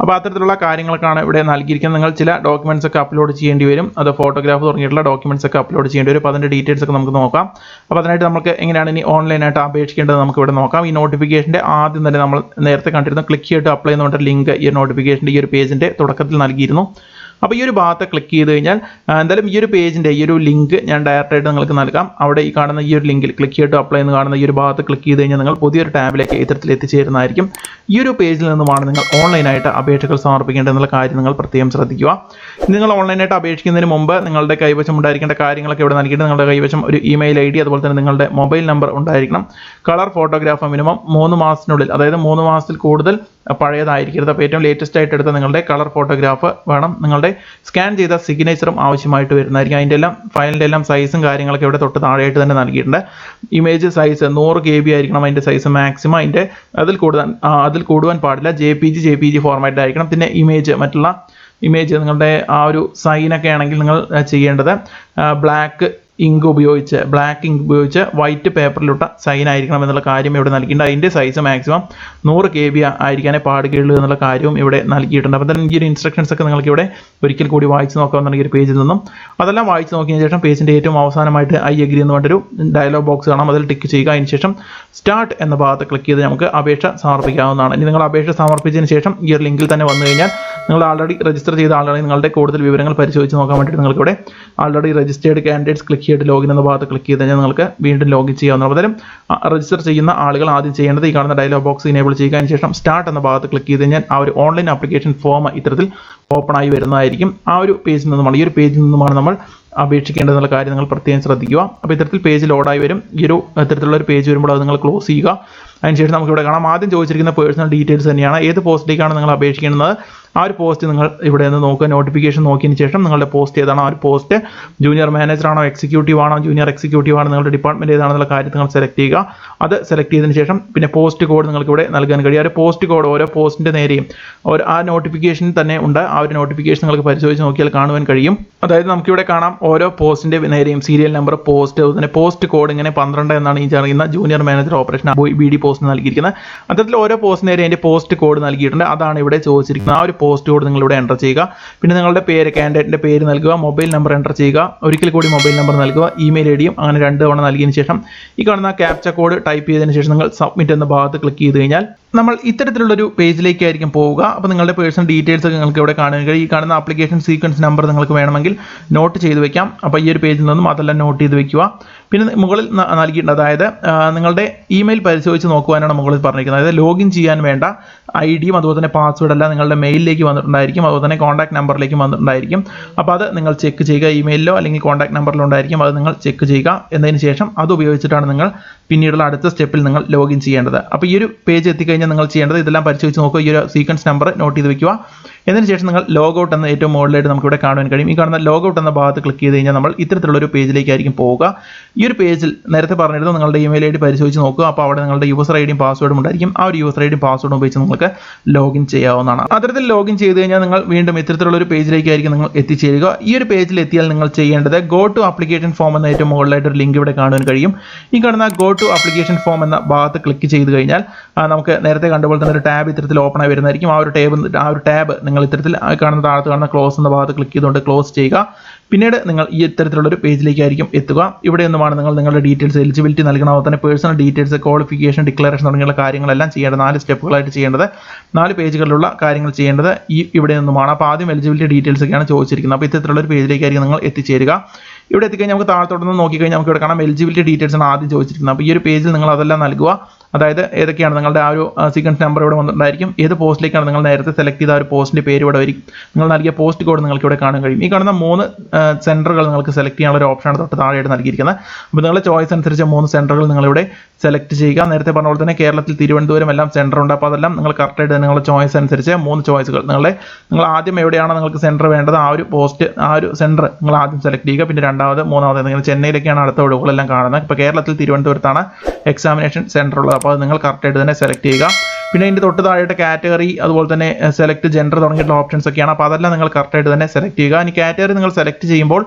അപ്പോൾ അത്തരത്തിലുള്ള കാര്യങ്ങളൊക്കെയാണ് ഇവിടെ നൽകിയിരിക്കുന്നത്. നിങ്ങൾ ചില ഡോക്യുമെൻറ്റ്സ് ഒക്കെ അപ്ലോഡ് ചെയ്യേണ്ടി വരും. അത് ഫോട്ടോഗ്രാഫ് തുടങ്ങിയിട്ടുള്ള ഡോക്യുമെൻറ്റ്സ് ഒക്കെ അപ്ലോഡ് ചെയ്യേണ്ടി വരും. അപ്പോൾ അതിൻ്റെ ഡീറ്റെയിൽസ് ഒക്കെ നമുക്ക് നോക്കാം. അപ്പോൾ അതിനായിട്ട് നമുക്ക് എങ്ങനെയാണ് ഇനി ഓൺലൈനായിട്ട് അപേക്ഷിക്കേണ്ടത് നമുക്ക് ഇവിടെ നോക്കാം. ഈ നോട്ടിഫിക്കേഷൻ്റെ ആദ്യം തന്നെ നമ്മൾ നേരത്തെ കണ്ടിരുന്ന ക്ലിക്ക് ചെയ്തിട്ട് അപ്ലൈ എന്ന് പറഞ്ഞ ലിങ്ക് ഈ നോട്ടിഫിക്കേഷൻ്റെ ഈ ഒരു പേജിൻ്റെ തുടക്കത്തിൽ നൽകിയിരുന്നു. അപ്പോൾ ഈ ഒരു ഭാഗത്ത് ക്ലിക്ക് ചെയ്ത് കഴിഞ്ഞാൽ എന്തായാലും ഈ ഒരു പേജിൻ്റെ ഈ ഒരു ലിങ്ക് ഞാൻ ഡയറക്റ്റായിട്ട് നിങ്ങൾക്ക് നൽകാം. അവിടെ ഈ കാണുന്ന ഈ ഒരു ലിങ്കിൽ ക്ലിക്ക് ചെയ്തിട്ട് അപ്ലൈ എന്ന് കാണുന്ന ഈ ഒരു ഭാഗത്ത് ക്ലിക്ക് ചെയ്ത് കഴിഞ്ഞാൽ നിങ്ങൾ പുതിയൊരു ടാബിലേക്ക് ഇത്തരത്തിൽ എത്തിച്ചേരുന്നതായിരിക്കും. ഈ ഒരു പേജിൽ നിന്നുമാണ് നിങ്ങൾ ഓൺലൈനായിട്ട് അപേക്ഷകൾ സമർപ്പിക്കേണ്ടതെന്നുള്ള കാര്യം നിങ്ങൾ പ്രത്യേകം ശ്രദ്ധിക്കുക. നിങ്ങൾ ഓൺലൈനായിട്ട് അപേക്ഷിക്കുന്നതിന് മുമ്പ് നിങ്ങളുടെ കൈവശം ഉണ്ടായിരിക്കേണ്ട കാര്യങ്ങളൊക്കെ ഇവിടെ നൽകിയിട്ട് നിങ്ങളുടെ കൈവശം ഒരു ഇമെയിൽ ID അതുപോലെ തന്നെ നിങ്ങളുടെ മൊബൈൽ നമ്പർ ഉണ്ടായിരിക്കണം. കളർ ഫോട്ടോഗ്രാഫ് മിനിമം 3 മാസത്തിനുള്ളിൽ, അതായത് 3 മാസത്തിൽ കൂടുതൽ പഴയതായിരിക്കരുത്. അപ്പോൾ ഏറ്റവും ലേറ്റസ്റ്റ് ആയിട്ട് എടുത്ത നിങ്ങളുടെ കളർ ഫോട്ടോഗ്രാഫ് വേണം. നിങ്ങളുടെ സ്കാൻ ചെയ്ത സിഗ്നേച്ചറും ആവശ്യമായിട്ട് വരുന്നതായിരിക്കും. അതിൻ്റെ എല്ലാം ഫയലിൻ്റെ എല്ലാം സൈസും കാര്യങ്ങളൊക്കെ ഇവിടെ തൊട്ട് താഴെയായിട്ട് തന്നെ നൽകിയിട്ടുണ്ട്. ഇമേജ് സൈസ് 100 KB ആയിരിക്കണം അതിൻ്റെ സൈസ് മാക്സിമം. അതിൻ്റെ അതിൽ കൂടുവാൻ പാടില്ല. JPG ഫോർമാറ്റ് ആയിരിക്കണം. പിന്നെ മറ്റുള്ള ഇമേജ് നിങ്ങളുടെ ആ ഒരു സൈനൊക്കെ ആണെങ്കിൽ നിങ്ങൾ ചെയ്യേണ്ടത് ബ്ലാക്ക് ഇങ്ക് ഉപയോഗിച്ച് വൈറ്റ് പേപ്പറിലിട്ട സൈൻ ആയിരിക്കണം എന്നുള്ള കാര്യം ഇവിടെ നൽകിയിട്ടുണ്ട്. അതിൻ്റെ സൈസ് മാക്സിമം 100 KB ആയിരിക്കാനേ പാടുകയുള്ളൂ എന്നുള്ള കാര്യവും ഇവിടെ നൽകിയിട്ടുണ്ട്. അപ്പോൾ തന്നെ ഈ ഒരു ഇൻസ്ട്രക്ഷൻസ് ഒക്കെ നിങ്ങൾക്ക് ഇവിടെ ഒരിക്കൽ കൂടി വായിച്ച് നോക്കാമെന്നുണ്ടെങ്കിൽ ഒരു പേജിൽ നിന്നും അതെല്ലാം വായിച്ച് നോക്കിയതിന് ശേഷം പേജിൻ്റെ ഏറ്റവും അവസാനമായിട്ട് I agree എന്ന് പറഞ്ഞൊരു ഡയലോഗ് ബോക്സ് കാണാം. അതിൽ ടിക്ക് ചെയ്യുക. അതിന് ശേഷം സ്റ്റാർട്ട് എന്ന ഭാഗത്ത് ക്ലിക്ക് ചെയ്ത് നമുക്ക് അപേക്ഷ സമർപ്പിക്കാവുന്നതാണ്. ഇനി നിങ്ങൾ അപേക്ഷ സമർപ്പിച്ചതിന് ശേഷം ഈ ഒരു ലിങ്കിൽ തന്നെ വന്നു കഴിഞ്ഞാൽ നിങ്ങൾ ആൾറെഡി രജിസ്റ്റർ ചെയ്ത ആളാണെങ്കിൽ നിങ്ങളുടെ കൂടുതൽ വിവരങ്ങൾ പരിശോധിച്ച് നോക്കാൻ വേണ്ടിയിട്ട് നിങ്ങൾക്ക് ഇവിടെ ആൾറെഡി രജിസ്റ്റേർഡ് കാൻഡിഡേറ്റ്സ് ക്ലിക്ക് ചെയ്തിട്ട് ലോഗിൻ എന്ന ഭാഗത്ത് ക്ലിക്ക് ചെയ്ത് കഴിഞ്ഞാൽ നിങ്ങൾക്ക് വീണ്ടും ലോഗിൻ ചെയ്യാവുന്നതാണ്. പകരം രജിസ്റ്റർ ചെയ്യുന്ന ആളുകൾ ആദ്യം ചെയ്യേണ്ടത് ഈ കാണുന്ന ഡയലോഗ് ബോക്സ് ഇനേബിൾ ചെയ്യുക. അതിന് ശേഷം സ്റ്റാർട്ട് എന്ന ഭാഗത്ത് ക്ലിക്ക് ചെയ്ത് കഴിഞ്ഞാൽ ആ ഒരു ഓൺലൈൻ ആപ്ലിക്കേഷൻ ഫോം ഇത്തരത്തിൽ ഓപ്പൺ ആയി വരുന്നതായിരിക്കും. ആ ഒരു പേജിൽ നിന്നുമാണ് ഈ ഒരു പേജിൽ നിന്നുമാണ് നമ്മൾ അപേക്ഷിക്കേണ്ടതെന്നുള്ള കാര്യം നിങ്ങൾ പ്രത്യേകം ശ്രദ്ധിക്കുക. അപ്പോൾ ഇത്തരത്തിൽ പേജ് ലോഡായി വരും. ഈ ഒരു ഇത്തരത്തിലുള്ള ഒരു പേജ് വരുമ്പോൾ അത് നിങ്ങൾ ക്ലോസ് ചെയ്യുക. അതിനുശേഷം നമുക്ക് ഇവിടെ കാണാം ആദ്യം ചോദിച്ചിരിക്കുന്ന പേഴ്സണൽ ഡീറ്റെയിൽസ് തന്നെയാണ്. ഏത് പോസ്റ്റിലേക്കാണ് നിങ്ങൾ അപേക്ഷിക്കുന്നത് ആ ഒരു പോസ്റ്റ് നിങ്ങൾ ഇവിടെ നിന്ന് നോക്കുക. നോട്ടിഫിക്കേഷൻ നോക്കിയതിന് ശേഷം നിങ്ങളുടെ പോസ്റ്റ് ഏതാണോ ആ ഒരു പോസ്റ്റ് ജൂനിയർ മാനേജർ ആണോ എക്സിക്യൂട്ടീവ് ആണോ ജൂനിയർ എക്സിക്യൂട്ടീവ് ആണോ നിങ്ങളുടെ ഡിപ്പാർട്ട്മെന്റ് ഏതാണെന്നുള്ള കാര്യം നിങ്ങൾ സെലക്ട് ചെയ്യുക. അത് സെലക്ട് ചെയ്തതിന് ശേഷം പിന്നെ പോസ്റ്റ് കോഡ് നിങ്ങൾക്ക് ഇവിടെ നൽകാൻ കഴിയും. ആ ഒരു പോസ്റ്റ് കോഡ് ഓരോ പോസ്റ്റിന്റെ നേരെയും ആ നോട്ടിഫിക്കേഷനിൽ തന്നെ ഉണ്ട്. ആ ഒരു നോട്ടിഫിക്കേഷൻ നിങ്ങൾക്ക് പരിശോധിച്ച് നോക്കിയാൽ കാണുവാൻ കഴിയും. അതായത് നമുക്കിവിടെ കാണാം ഓരോ പോസ്റ്റിന്റെ നേരെയും സീരിയൽ നമ്പർ, പോസ്റ്റ്, അതുപോലെ തന്നെ പോസ്റ്റ് കോഡ് ഇങ്ങനെ 12 എന്നാണ് ഈ പറയുന്ന junior manager operation BD post നൽകിയിരിക്കുന്നത്. അത്തരത്തിൽ ഓരോ പോസ്റ്റ് നേരെ അതിന്റെ പോസ്റ്റ് കോഡ് നൽകിയിട്ടുണ്ട്. അതാണ് ഇവിടെ ചോദിച്ചിരിക്കുന്നത്. ആ ഒരു പോസ്റ്റ് കോഡ് നിങ്ങൾ ഇവിടെ എൻ്റർ ചെയ്യുക. പിന്നെ നിങ്ങളുടെ പേര്, കാൻഡിഡേറ്റിന്റെ പേര് നൽകുക, മൊബൈൽ നമ്പർ എൻ്റർ ചെയ്യുക, ഒരിക്കൽ കൂടി മൊബൈൽ നമ്പർ നൽകുക, ഇമെയിൽ IDയും അങ്ങനെ 2 തവണ നൽകിയതിന് ശേഷം ഈ കാണുന്ന ക്യാപ്ച കോഡ് ടൈപ്പ് ചെയ്തതിന് ശേഷം നിങ്ങൾ സബ്മിറ്റ് എന്ന ഭാഗത്ത് ക്ലിക്ക് ചെയ്ത് കഴിഞ്ഞാൽ നമ്മൾ ഇത്തരത്തിലുള്ളൊരു പേജിലേക്കായിരിക്കും പോവുക. അപ്പോൾ നിങ്ങളുടെ പേഴ്സണൽ ഡീറ്റെയിൽസ് ഒക്കെ നിങ്ങൾക്ക് ഇവിടെ കാണാൻ കഴിയും. ഈ കാണുന്ന ആപ്ലിക്കേഷൻ സീക്വൻസ് നമ്പർ നിങ്ങൾക്ക് വേണമെങ്കിൽ നോട്ട് ചെയ്ത് വെക്കാം. അപ്പോൾ ഈ ഒരു പേജിൽ നിന്നും അതെല്ലാം നോട്ട് ചെയ്ത് വെക്കുക. പിന്നെ മുകളിൽ നൽകിയിട്ടുണ്ട്, അതായത് നിങ്ങളുടെ ഇമെയിൽ പരിശോധിച്ച് നോക്കുവാനാണ് മുകളിൽ പറഞ്ഞിരിക്കുന്നത്. അതായത് ലോഗിൻ ചെയ്യാൻ വേണ്ട IDയും അതുപോലെ തന്നെ പാസ്വേഡ് എല്ലാം നിങ്ങളുടെ മെയിലിലേക്ക് വന്നിട്ടുണ്ടായിരിക്കും. അതുപോലെ തന്നെ കോൺടാക്ട് നമ്പറിലേക്കും വന്നിട്ടുണ്ടായിരിക്കും. അപ്പോൾ അത് നിങ്ങൾ ചെക്ക് ചെയ്യുക. ഇമെയിലോ അല്ലെങ്കിൽ കോൺടാക്ട് നമ്പറിലോ ഉണ്ടായിരിക്കും. അത് നിങ്ങൾ ചെക്ക് ചെയ്യുക. എന്നതിന് ശേഷം അത് ഉപയോഗിച്ചിട്ടാണ് നിങ്ങൾ പിന്നീടുള്ള അടുത്ത സ്റ്റെപ്പിൽ നിങ്ങൾ ലോഗിൻ ചെയ്യേണ്ടത്. അപ്പോൾ ഈ ഒരു പേജ് എത്തിക്കഴിഞ്ഞാൽ നിങ്ങൾ ചെയ്യേണ്ടത് ഇതെല്ലാം പരിശോധിച്ച് നോക്കുക. ഈ ഒരു സീക്വൻസ് നമ്പർ നോട്ട് ചെയ്ത് വെക്കുക. എന്നതിന് ശേഷം നിങ്ങൾ ലോഗൗട്ട് എന്ന ഏറ്റവും മുകളിലായിട്ട് നമുക്ക് ഇവിടെ കാണുവാൻ കഴിയും. ഈ കാണുന്ന ലോഗൗട്ട് എന്ന ഭാഗത്ത് ക്ലിക്ക് ചെയ്ത് കഴിഞ്ഞാൽ നമ്മൾ ഇത്തരത്തിലുള്ള ഒരു പേജിലേക്കായിരിക്കും പോവുക. ഈ ഒരു പേജിൽ നേരത്തെ പറഞ്ഞിരുന്നു നിങ്ങളുടെ ഇമെയിൽ ID പരിശോധിച്ച് നോക്കുക. അപ്പോൾ അവിടെ നിങ്ങളുടെ യൂസർ IDയും പാസ്വേഡും ഉണ്ടായിരിക്കും. ആ ഒരു യൂസർ IDയും പാസ്വേഡും ഉപയോഗിച്ച് നിങ്ങൾക്ക് ലോഗിൻ ചെയ്യാവുന്നതാണ്. അത്തരത്തിൽ ലോഗിൻ ചെയ്ത് കഴിഞ്ഞാൽ നിങ്ങൾ വീണ്ടും ഇത്തരത്തിലുള്ള ഒരു പേജിലേക്കായിരിക്കും നിങ്ങൾ എത്തിച്ചേരുക. ഈ ഒരു പേജിൽ എത്തിയാൽ നിങ്ങൾ ചെയ്യേണ്ടത് ഗോ ടു ആപ്ലിക്കേഷൻ ഫോം എന്ന ഏറ്റവും മുകളിലായിട്ട് ഒരു ലിങ്ക് ഇവിടെ കാണുവാൻ കഴിയും. ഈ കാണുന്ന ഗോ ടു ആപ്ലിക്കേഷൻ ഫോം എന്ന ഭാഗത്ത് ക്ലിക്ക് ചെയ്ത് കഴിഞ്ഞാൽ നമുക്ക് നേരത്തെ കണ്ടുപോലെ തന്നെ ഒരു ടാബ് ഇത്തരത്തിൽ ഓപ്പൺ ആയി വരുന്നതായിരിക്കും. ആ ഒരു ടാബ് നിങ്ങൾ ഇത്തരത്തിൽ കാണുന്ന താഴത്ത് കാണുന്ന ക്ലോസ് എന്ന ഭാഗത്ത് ക്ലിക്ക് ചെയ്തുകൊണ്ട് ക്ലോസ് ചെയ്യുക. പിന്നീട് നിങ്ങൾ ഈ ഇത്തരത്തിലുള്ള ഒരു പേജിലേക്കായിരിക്കും എത്തുക. ഇവിടെ നിന്നുമാണ് നിങ്ങൾ നിങ്ങളുടെ ഡീറ്റെയിൽസ്, എലിജിബിലിറ്റി നൽകണം, അതുപോലെ തന്നെ പേഴ്സണൽ ഡീറ്റെയിൽസ്, ക്വാളിഫിക്കേഷൻ, ഡിക്ലറേഷൻ തുടങ്ങിയുള്ള കാര്യങ്ങളെല്ലാം ചെയ്യേണ്ടത് 4 സ്റ്റെപ്പുകളായിട്ട് ചെയ്യേണ്ടത്, 4 പേജുകളിലുള്ള കാര്യങ്ങൾ ചെയ്യേണ്ടത് ഇവിടെ നിന്നുമാണ്. അപ്പോൾ ആദ്യം എലിജിബിലിറ്റി ഡീറ്റെയിൽസ് ഒക്കെയാണ് ചോദിച്ചിരിക്കുന്നത്. അപ്പോൾ ഇത്തരത്തിലുള്ള ഒരു പേജിലേക്കായിരിക്കും നിങ്ങൾ എത്തിച്ചേരുക. ഇവിടെ എത്തിക്കഴിഞ്ഞാൽ നമുക്ക് താഴത്തോട്ടൊന്ന് നോക്കിക്കഴിഞ്ഞാൽ നമുക്ക് ഇവിടെ കാണാം എലിജിബിലിറ്റി ഡീറ്റെയിൽസ് ആണ് ആദ്യം ചോദിച്ചിരിക്കുന്നത്. അപ്പോൾ ഈ ഒരു പേജിൽ നിങ്ങൾ അതെല്ലാം നൽകുക. അതായത് ഏതൊക്കെയാണ് നിങ്ങളുടെ ആ ഒരു സീക്വൻസ് നമ്പർ ഇവിടെ വന്നിട്ടുണ്ടായിരിക്കും. ഏത് പോസ്റ്റിലേക്കാണ് നിങ്ങൾ നേരത്തെ സെലക്ട് ചെയ്ത ആ ഒരു പോസ്റ്റിന്റെ പേര് ഇവിടെ വരും. നിങ്ങൾ നൽകിയ പോസ്റ്റ് കോഡ് നിങ്ങൾക്ക് ഇവിടെ കാണാൻ കഴിയും. ഈ കാണുന്ന 3 സെന്ററുകൾ നിങ്ങൾക്ക് സെലക്ട് ചെയ്യാനുള്ള ഒരു ഓപ്ഷനാണ് തൊട്ട് താഴെയായിട്ട് നൽകിയിരിക്കുന്നത്. അപ്പോൾ നിങ്ങളുടെ ചോയ്സ് അനുസരിച്ച് 3 സെന്ററുകൾ നിങ്ങളിവിടെ സെലക്ട് ചെയ്യുക. നേരത്തെ പറഞ്ഞ പോലെ തന്നെ കേരളത്തിൽ തിരുവനന്തപുരം എല്ലാം സെന്റർ ഉണ്ട്. അപ്പോൾ അതെല്ലാം നിങ്ങൾ കറക്റ്റായിട്ട് നിങ്ങളുടെ ചോയ്സ് അനുസരിച്ച് 3 ചോയ്സുകൾ നിങ്ങൾ ആദ്യം എവിടെയാണോ നിങ്ങൾക്ക് സെന്റർ വേണ്ടത് ആ ഒരു പോസ്റ്റ്, ആ ഒരു സെന്റർ നിങ്ങൾ ആദ്യം സെലക്ട് ചെയ്യുക. പിന്നെ രണ്ടാമത്, മൂന്നാമത് നിങ്ങൾ ചെന്നൈയിലേക്കാണ് അടുത്ത ഒഴിവുകളെല്ലാം കാണുന്നത്. ഇപ്പോൾ കേരളത്തിൽ തിരുവനന്തപുരത്താണ് എക്സാമിനേഷൻ സെന്റർ ഉള്ളത്. അപ്പോൾ അത് നിങ്ങൾ കറക്റ്റായിട്ട് തന്നെ സെലക്ട് ചെയ്യുക. പിന്നെ ഇതിൻ്റെ തൊട്ട് താഴെയായിട്ട് കാറ്റഗറി അതുപോലെ തന്നെ സെലക്ട് ജെൻഡർ തുടങ്ങിയിട്ടുള്ള ഓപ്ഷൻസ് ഒക്കെയാണ്. അപ്പോൾ അതെല്ലാം നിങ്ങൾ കറക്റ്റായിട്ട് തന്നെ സെലക്ട് ചെയ്യുക. ഇനി കാറ്റഗറി നിങ്ങൾ സെലക്ട് ചെയ്യുമ്പോൾ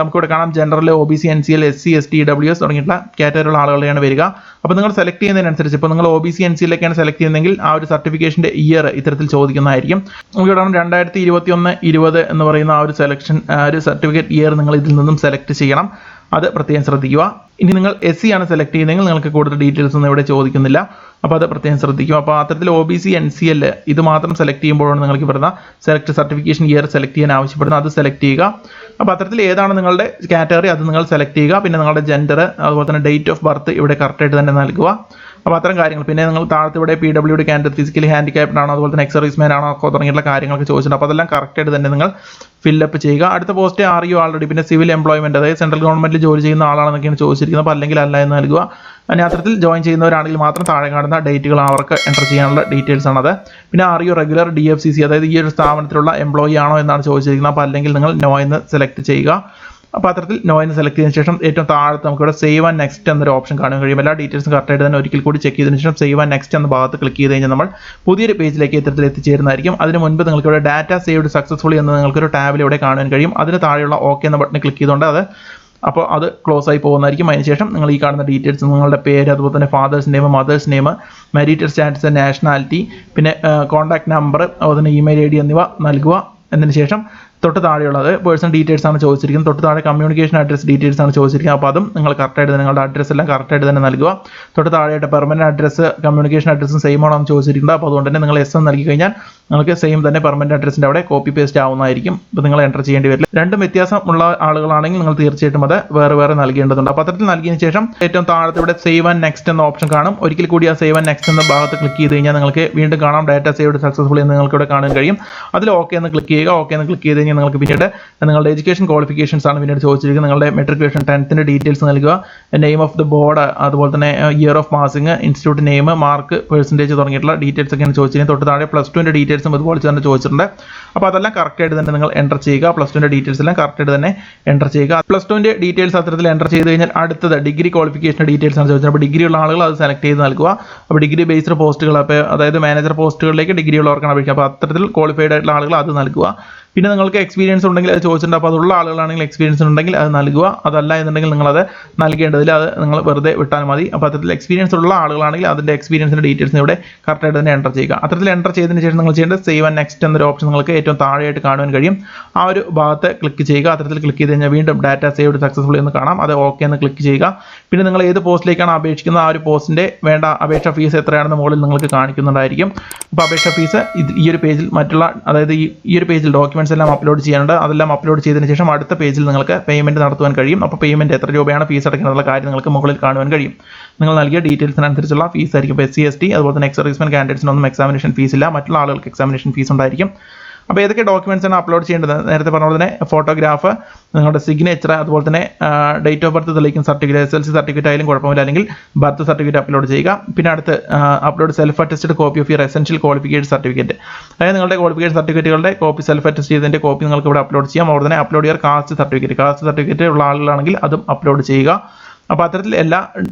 നമുക്കിവിടെ കാണാം general, OBC, NCL, SC, ST, EWS തുടങ്ങിയിട്ടുള്ള കാറ്റഗറിയുള്ള ആളുകളെയാണ് വരിക. അപ്പോൾ നിങ്ങൾ സെലക്ട് ചെയ്യുന്നതിനനുസരിച്ച് ഇപ്പോൾ നിങ്ങൾ OBC, NCL ഒക്കെയാണ് സെലക്ട് ചെയ്യുന്നതെങ്കിൽ ആ ഒരു സർട്ടിഫിക്കേഷൻ്റെ ഇയർ ഇത്തരത്തിൽ ചോദിക്കുന്നതായിരിക്കും. നമുക്കിവിടെ 2021-20 എന്ന് പറയുന്ന ആ ഒരു സെലക്ഷൻ ഒരു സർട്ടിഫിക്കറ്റ് ഇയർ നിങ്ങൾ ഇതിൽ നിന്നും സെലക്ട് ചെയ്യണം. അത് പ്രത്യേകം ശ്രദ്ധിക്കുക. ഇനി നിങ്ങൾ SC ആണ് സെലക്ട് ചെയ്യുന്നതെങ്കിൽ നിങ്ങൾക്ക് കൂടുതൽ ഡീറ്റെയിൽസ് ഒന്നും ഇവിടെ ചോദിക്കുന്നില്ല. അപ്പോൾ അത് പ്രത്യേകം ശ്രദ്ധിക്കുക. അപ്പോൾ അത്തരത്തിൽ OBC, NCL ഇത് മാത്രം സെലക്ട് ചെയ്യുമ്പോഴാണ് നിങ്ങൾക്ക് വരുന്ന സെലക്ട് സർട്ടിഫിക്കേഷൻ ഇയർ സെലക്ട് ചെയ്യാൻ ആവശ്യപ്പെടുന്നത്. അത് സെലക്ട് ചെയ്യുക. അപ്പോൾ അത്തരത്തിൽ ഏതാണ് നിങ്ങളുടെ കാറ്റഗറി അത് നിങ്ങൾ സെലക്ട് ചെയ്യുക. പിന്നെ നിങ്ങളുടെ ജെൻഡർ അതുപോലെ തന്നെ ഡേറ്റ് ഓഫ് ബർത്ത് ഇവിടെ കറക്റ്റായിട്ട് തന്നെ നൽകുക. അപ്പോൾ അത്തരം കാര്യങ്ങൾ പിന്നെ നിങ്ങൾ താഴത്ത് ഇവിടെ PWD കാൻഡിഡേറ്റ്, ഫിസിക്കലി ഹാൻഡിക്യാപ്ഡ് ആണോ അതുപോലെ തന്നെ എക്സർവീസ്മാൻ ആണോ തുടങ്ങിയിട്ടുള്ള കാര്യങ്ങളൊക്കെ ചോദിച്ചിട്ടുണ്ട്. അപ്പോൾ അതെല്ലാം കറക്റ്റായിട്ട് തന്നെ നിങ്ങൾ ഫില്ലപ്പ് ചെയ്യുക. അടുത്ത പോസ്റ്റ് RU ആൾറെഡി, പിന്നെ സിവിൽ എംപ്ലോയ്മെന്റ് അതായത് സെൻട്രൽ ഗവൺമെന്റിൽ ജോലി ചെയ്യുന്ന ആളാണെന്നൊക്കെയാണ് ചോദിച്ചിരിക്കുന്നത്. അപ്പോൾ അല്ലെങ്കിൽ അല്ല എന്ന് നൽകുക. അതിന് അത്തരത്തിൽ ജോയിൻ ചെയ്യുന്നവരാണെങ്കിൽ മാത്രം താഴെ കാണുന്ന ഡേറ്റുകൾ അവർക്ക് എൻ്റർ ചെയ്യാനുള്ള ഡീറ്റെയിൽസ് ആണത്. പിന്നെ RU റെഗുലർ DFCC അതായത് ഈ ഒരു സ്ഥാപനത്തിലുള്ള എംപ്ലോയി ആണോ എന്നാണ് ചോദിച്ചിരിക്കുന്നത്. അപ്പോൾ അല്ലെങ്കിൽ നിങ്ങൾ നോ എന്ന് സെലക്ട് ചെയ്യുക. അപ്പോൾ അത്തരത്തിൽ നോ എന്ന് സെലക്ട് ചെയ്തതിനു ശേഷം ഏറ്റവും താഴത്ത് നമുക്കിവിടെ സേവ് ആൻഡ് നെക്സ്റ്റ് എന്നൊരു ഓപ്ഷൻ കാണാൻ കഴിയും. എല്ലാ ഡീറ്റെയിൽസും കറക്റ്റായിട്ട് തന്നെ ഒരിക്കൽ കൂടി ചെക്ക് ചെയ്തതിനു ശേഷം സേവ് ആൻഡ് നെക്സ്റ്റ് എന്ന ഭാഗത്ത് ക്ലിക്ക് ചെയ്ത് കഴിഞ്ഞാൽ നമ്മൾ പുതിയൊരു പേജിലേക്ക് ഇത്തരത്തിൽ എത്തിച്ചേരുന്നതായിരിക്കും. അതിന് മുൻപ് നിങ്ങൾക്ക് ഇവിടെ ഡാറ്റ സേവ്ഡ് സക്സസ്ഫുള്ളി എന്ന് നിങ്ങൾക്കൊരു ടാബിൽ ഇവിടെ കാണാൻ കഴിയും. അതിന് താഴെയുള്ള ഓക്കെ എന്ന ബട്ടൺ ക്ലിക്ക് ചെയ്തുകൊണ്ട് അപ്പോൾ അത് ക്ലോസ് ആയി പോകുന്നതായിരിക്കും. അതിനുശേഷം നിങ്ങൾ ഈ കാണുന്ന ഡീറ്റെയിൽസ് നിങ്ങളുടെ പേര് അതുപോലെ തന്നെ father's name, mother's name, marital status, nationality, പിന്നെ കോൺടാക്ട് നമ്പർ അതുപോലെ തന്നെ ഇമെയിൽ ID എന്നിവ നൽകുക. എന്നതിന് ശേഷം തൊട്ട് താഴെയുള്ളത് പേഴ്സണൽ ഡീറ്റെയിൽസ് ആണ് ചോദിച്ചിരിക്കുന്നത്. തൊട്ട് താഴെ കമ്മ്യൂണിക്കേഷൻ അഡ്രസ് ഡീറ്റെയിൽസ് ആണ് ചോദിച്ചിരിക്കുന്നത്. അപ്പോൾ അതും നിങ്ങൾ കറക്റ്റായിട്ട് തന്നെ നിങ്ങളുടെ അഡ്രസ്സ് എല്ലാം കറക്റ്റായിട്ട് തന്നെ നൽകുക. തൊട്ട് താഴെയായിട്ട് പെർമനന്റ് അഡ്രസ്സ് കമ്മ്യൂണിക്കേഷൻ അഡ്രസ്സും സെയിം ആണോ എന്ന് ചോദിച്ചിരിക്കുന്നത്. അപ്പോൾ അതുകൊണ്ട് തന്നെ നിങ്ങൾ S എന്ന് നൽകി കഴിഞ്ഞാൽ നിങ്ങൾക്ക് സെയിം തന്നെ പെർമനന്റ് അഡ്രസ്സിൻ്റെ അവിടെ കോപ്പി പേസ്റ്റ് ആവുന്നതായിരിക്കും. അപ്പോൾ നിങ്ങൾ എൻ്റർ ചെയ്യേണ്ടി വരില്ല. രണ്ടും വ്യത്യാസമുള്ള ആളുകളാണെങ്കിൽ നിങ്ങൾ തീർച്ചയായിട്ടും അത് വേറെ നൽകേണ്ടതുണ്ട്. അപ്പോൾ അത്തരത്തിൽ നൽകിയതിന് ശേഷം ഏറ്റവും താഴത്ത് ഇവിടെ സേവ് ആൻഡ് നെക്സ്റ്റ് എന്ന ഓപ്ഷൻ കാണും. ഒരിക്കൽ കൂടി ആ സേവ് ആൻഡ് നെക്സ്റ്റ് എന്ന ഭാഗത്ത് ക്ലിക്ക് ചെയ്ത് കഴിഞ്ഞാൽ നിങ്ങൾക്ക് വീണ്ടും കാണാം ഡാറ്റ സേവ്ഡ് സക്സസ്ഫുള്ളി എന്ന് നിങ്ങൾക്ക് ഇവിടെ കാണാൻ കഴിയും. അതിൽ ഓക്കെ എന്ന് ക്ലിക്ക് ചെയ്യുക. ഓക്കെ എന്ന് ക്ലിക്ക് ചെയ്ത് കഴിഞ്ഞാൽ നിങ്ങൾക്ക് പിന്നീട് നിങ്ങളുടെ എഡ്യൂക്കേഷൻ ക്വാളിഫിക്കേഷൻസ് ആണ് പിന്നീട് ചോദിച്ചിരിക്കുന്നത്. നിങ്ങളുടെ മെട്രിക്കുലേഷൻ 10th ഡീറ്റെയിൽസ് നൽകുക, നെയിം ഓഫ് ദ ബോർഡ് അതുപോലെ തന്നെ year of passing, institute name, mark, percentage തുടങ്ങിയിട്ടുള്ള ഡീറ്റെയിൽസ് ഒക്കെയാണ് ചോദിച്ചിരിക്കുന്നത്. തൊട്ട് താഴെ +2 ഡീറ്റെയിൽസും ഇതുപോലെ തന്നെ ചോദിച്ചിട്ടുണ്ട്. അപ്പോൾ അതെല്ലാം കറക്റ്റായിട്ട് തന്നെ നിങ്ങൾ എൻ്റർ ചെയ്യുക. +2 ഡീറ്റെയിൽസ് എല്ലാം കറക്റ്റായിട്ട് തന്നെ എൻ്റർ ചെയ്യുക. +2 ഡീറ്റെയിൽസ് അത്തരത്തിൽ എൻ്റർ ചെയ്ത് കഴിഞ്ഞാൽ അടുത്തത് ഡിഗ്രി ക്വാളിഫിക്കേഷൻ ഡീറ്റെയിൽസ് ആണ് ചോദിച്ചത്. അപ്പോൾ ഡിഗ്രി ഉള്ള ആളുകൾ അത് സെലക്ട് ചെയ്ത് നൽകുക. അപ്പോൾ ഡിഗ്രി ബേസ്ഡ് പോസ്റ്റുകൾ അപ്പോൾ അതായത് മാനേജർ പോസ്റ്റുകളിലേക്ക് ഡിഗ്രി ഉള്ളവർക്കാണ് അപേക്ഷിക്കുക. അപ്പോൾ അത്തരത്തിൽ ക്വാളിഫൈഡ് ആയിട്ടുള്ള ആളുകൾ അത് നൽകുക. പിന്നെ നിങ്ങൾക്ക് എക്സ്പീരിയൻസ് ഉണ്ടെങ്കിൽ അത് ചോദിച്ചിട്ടുണ്ട്. അപ്പോൾ അതുള്ള ആളുകളാണെങ്കിൽ എക്സ്പീരിയൻസ് ഉണ്ടെങ്കിൽ അത് നൽകുക. അതല്ല എന്നുണ്ടെങ്കിൽ നിങ്ങളത് നൽകേണ്ടതില്ല, അത് നിങ്ങൾ വെറുതെ വിട്ടാൽ മതി. അപ്പോൾ അത്തരത്തിൽ എക്സ്പീരിയൻസ് ഉള്ള ആളുകളാണെങ്കിൽ അതിൻ്റെ എക്സ്പീരിയൻസിൻ്റെ ഡീറ്റെയിൽസ് ഇവിടെ കറക്റ്റായിട്ട് തന്നെ എൻ്റർ ചെയ്യുക. അത്തരത്തിൽ എൻ്റർ ചെയ്തതിന് ശേഷം നിങ്ങൾ ചെയ്യേണ്ടത് സേവ് ആൻഡ് നെക്സ്റ്റ് എന്നൊരു ഓപ്ഷൻ നിങ്ങൾക്ക് ഏറ്റവും താഴെയായിട്ട് കാണുവാൻ കഴിയും. ആ ഒരു ഭാഗത്ത് ക്ലിക്ക് ചെയ്യുക. അത്തരത്തിൽ ക്ലിക്ക് ചെയ്ത് കഴിഞ്ഞാൽ വീണ്ടും ഡാറ്റ സേവ്ഡ് സക്സസ്ഫുള്ളി എന്ന് കാണാം. അത് ഓക്കെ എന്ന് ക്ലിക്ക് ചെയ്യുക. പിന്നെ നിങ്ങൾ ഏത് പോസ്റ്റിലേക്കാണ് അപേക്ഷിക്കുന്നത് ആ ഒരു പോസ്റ്റിൻ്റെ വേണ്ട അപേക്ഷ ഫീസ് എത്രയാണെന്ന് മുകളിൽ നിങ്ങൾക്ക് കാണിക്കുന്നുണ്ടായിരിക്കും. അപ്പോൾ അപേക്ഷ ഫീസ് ഈ ഒരു പേജിൽ മറ്റുള്ള അതായത് ഈ ഒരു പേജിൽ ഡോക്യുമെൻറ്റ്സ് എല്ലാം അപ്ലോഡ് ചെയ്യാനുണ്ട്. അതെല്ലാം അപ്ലോഡ് ചെയ്തതിന് ശേഷം അടുത്ത പേജിൽ നിങ്ങൾക്ക് പേയ്മെൻറ്റ് നടത്തുവാൻ കഴിയും. അപ്പോൾ പേയ്മെൻറ്റ് എത്ര രൂപയാണ് ഫീസ് അടയ്ക്കുന്നതുള്ള കാര്യം നിങ്ങൾക്ക് മുകളിൽ കാണുവാൻ കഴിയും. നിങ്ങൾ നൽകിയ ഡീറ്റെയിൽസിനനുസരിച്ചുള്ള ഫീസ് ആയിരിക്കും. ഇപ്പോൾ SC ST അതുപോലെ തന്നെ എക്സ്-സർവീസ്മെൻ കാൻഡിഡേറ്റ്സിനൊന്നും എക്സാമിനേഷൻ ഫീസ് ഇല്ല. മറ്റുള്ള ആളുകൾക്ക് എക്സാമിനേഷൻ ഫീസ് ഉണ്ടായിരിക്കും. അപ്പോൾ ഏതൊക്കെ ഡോക്യുമെൻറ്റ്സ് ആണ് അപ്ലോഡ് ചെയ്യേണ്ടത്? നേരത്തെ പറഞ്ഞ പോലെ തന്നെ ഫോട്ടോഗ്രാഫ്, നിങ്ങളുടെ സിഗ്നേച്ചർ, അതുപോലെ തന്നെ ഡേറ്റ് ഓഫ് ബർത്ത് തെളിയിക്കുന്ന സർട്ടിഫിക്കറ്റ്, SSLC സർട്ടിഫിക്കറ്റ് ആയാലും കുഴപ്പമില്ല, അല്ലെങ്കിൽ ബർത്ത് സർട്ടിഫിക്കറ്റ് അപ്ലോഡ് ചെയ്യുക. പിന്നെ അടുത്ത് upload self attested copy of your essential qualification certificate, അതായത് നിങ്ങളുടെ ക്വാളിഫിക്കേഷൻ സർട്ടിഫിക്കറ്റുകളുടെ കോപ്പി സെൽഫ് അറ്റസ്റ്റ് ചെയ്തതിൻ്റെ കോപ്പി നിങ്ങൾക്ക് ഇവിടെ അപ്ലോഡ് ചെയ്യാം. അവിടെ തന്നെ അപ്ലോഡ് യുവർ കാസ്റ്റ് സർട്ടിഫിക്കറ്റ് ഉള്ള ആളുകളാണെങ്കിൽ അതും അപ്ലോഡ് ചെയ്യുക. അപ്പോൾ അത്തരത്തിൽ എല്ലാ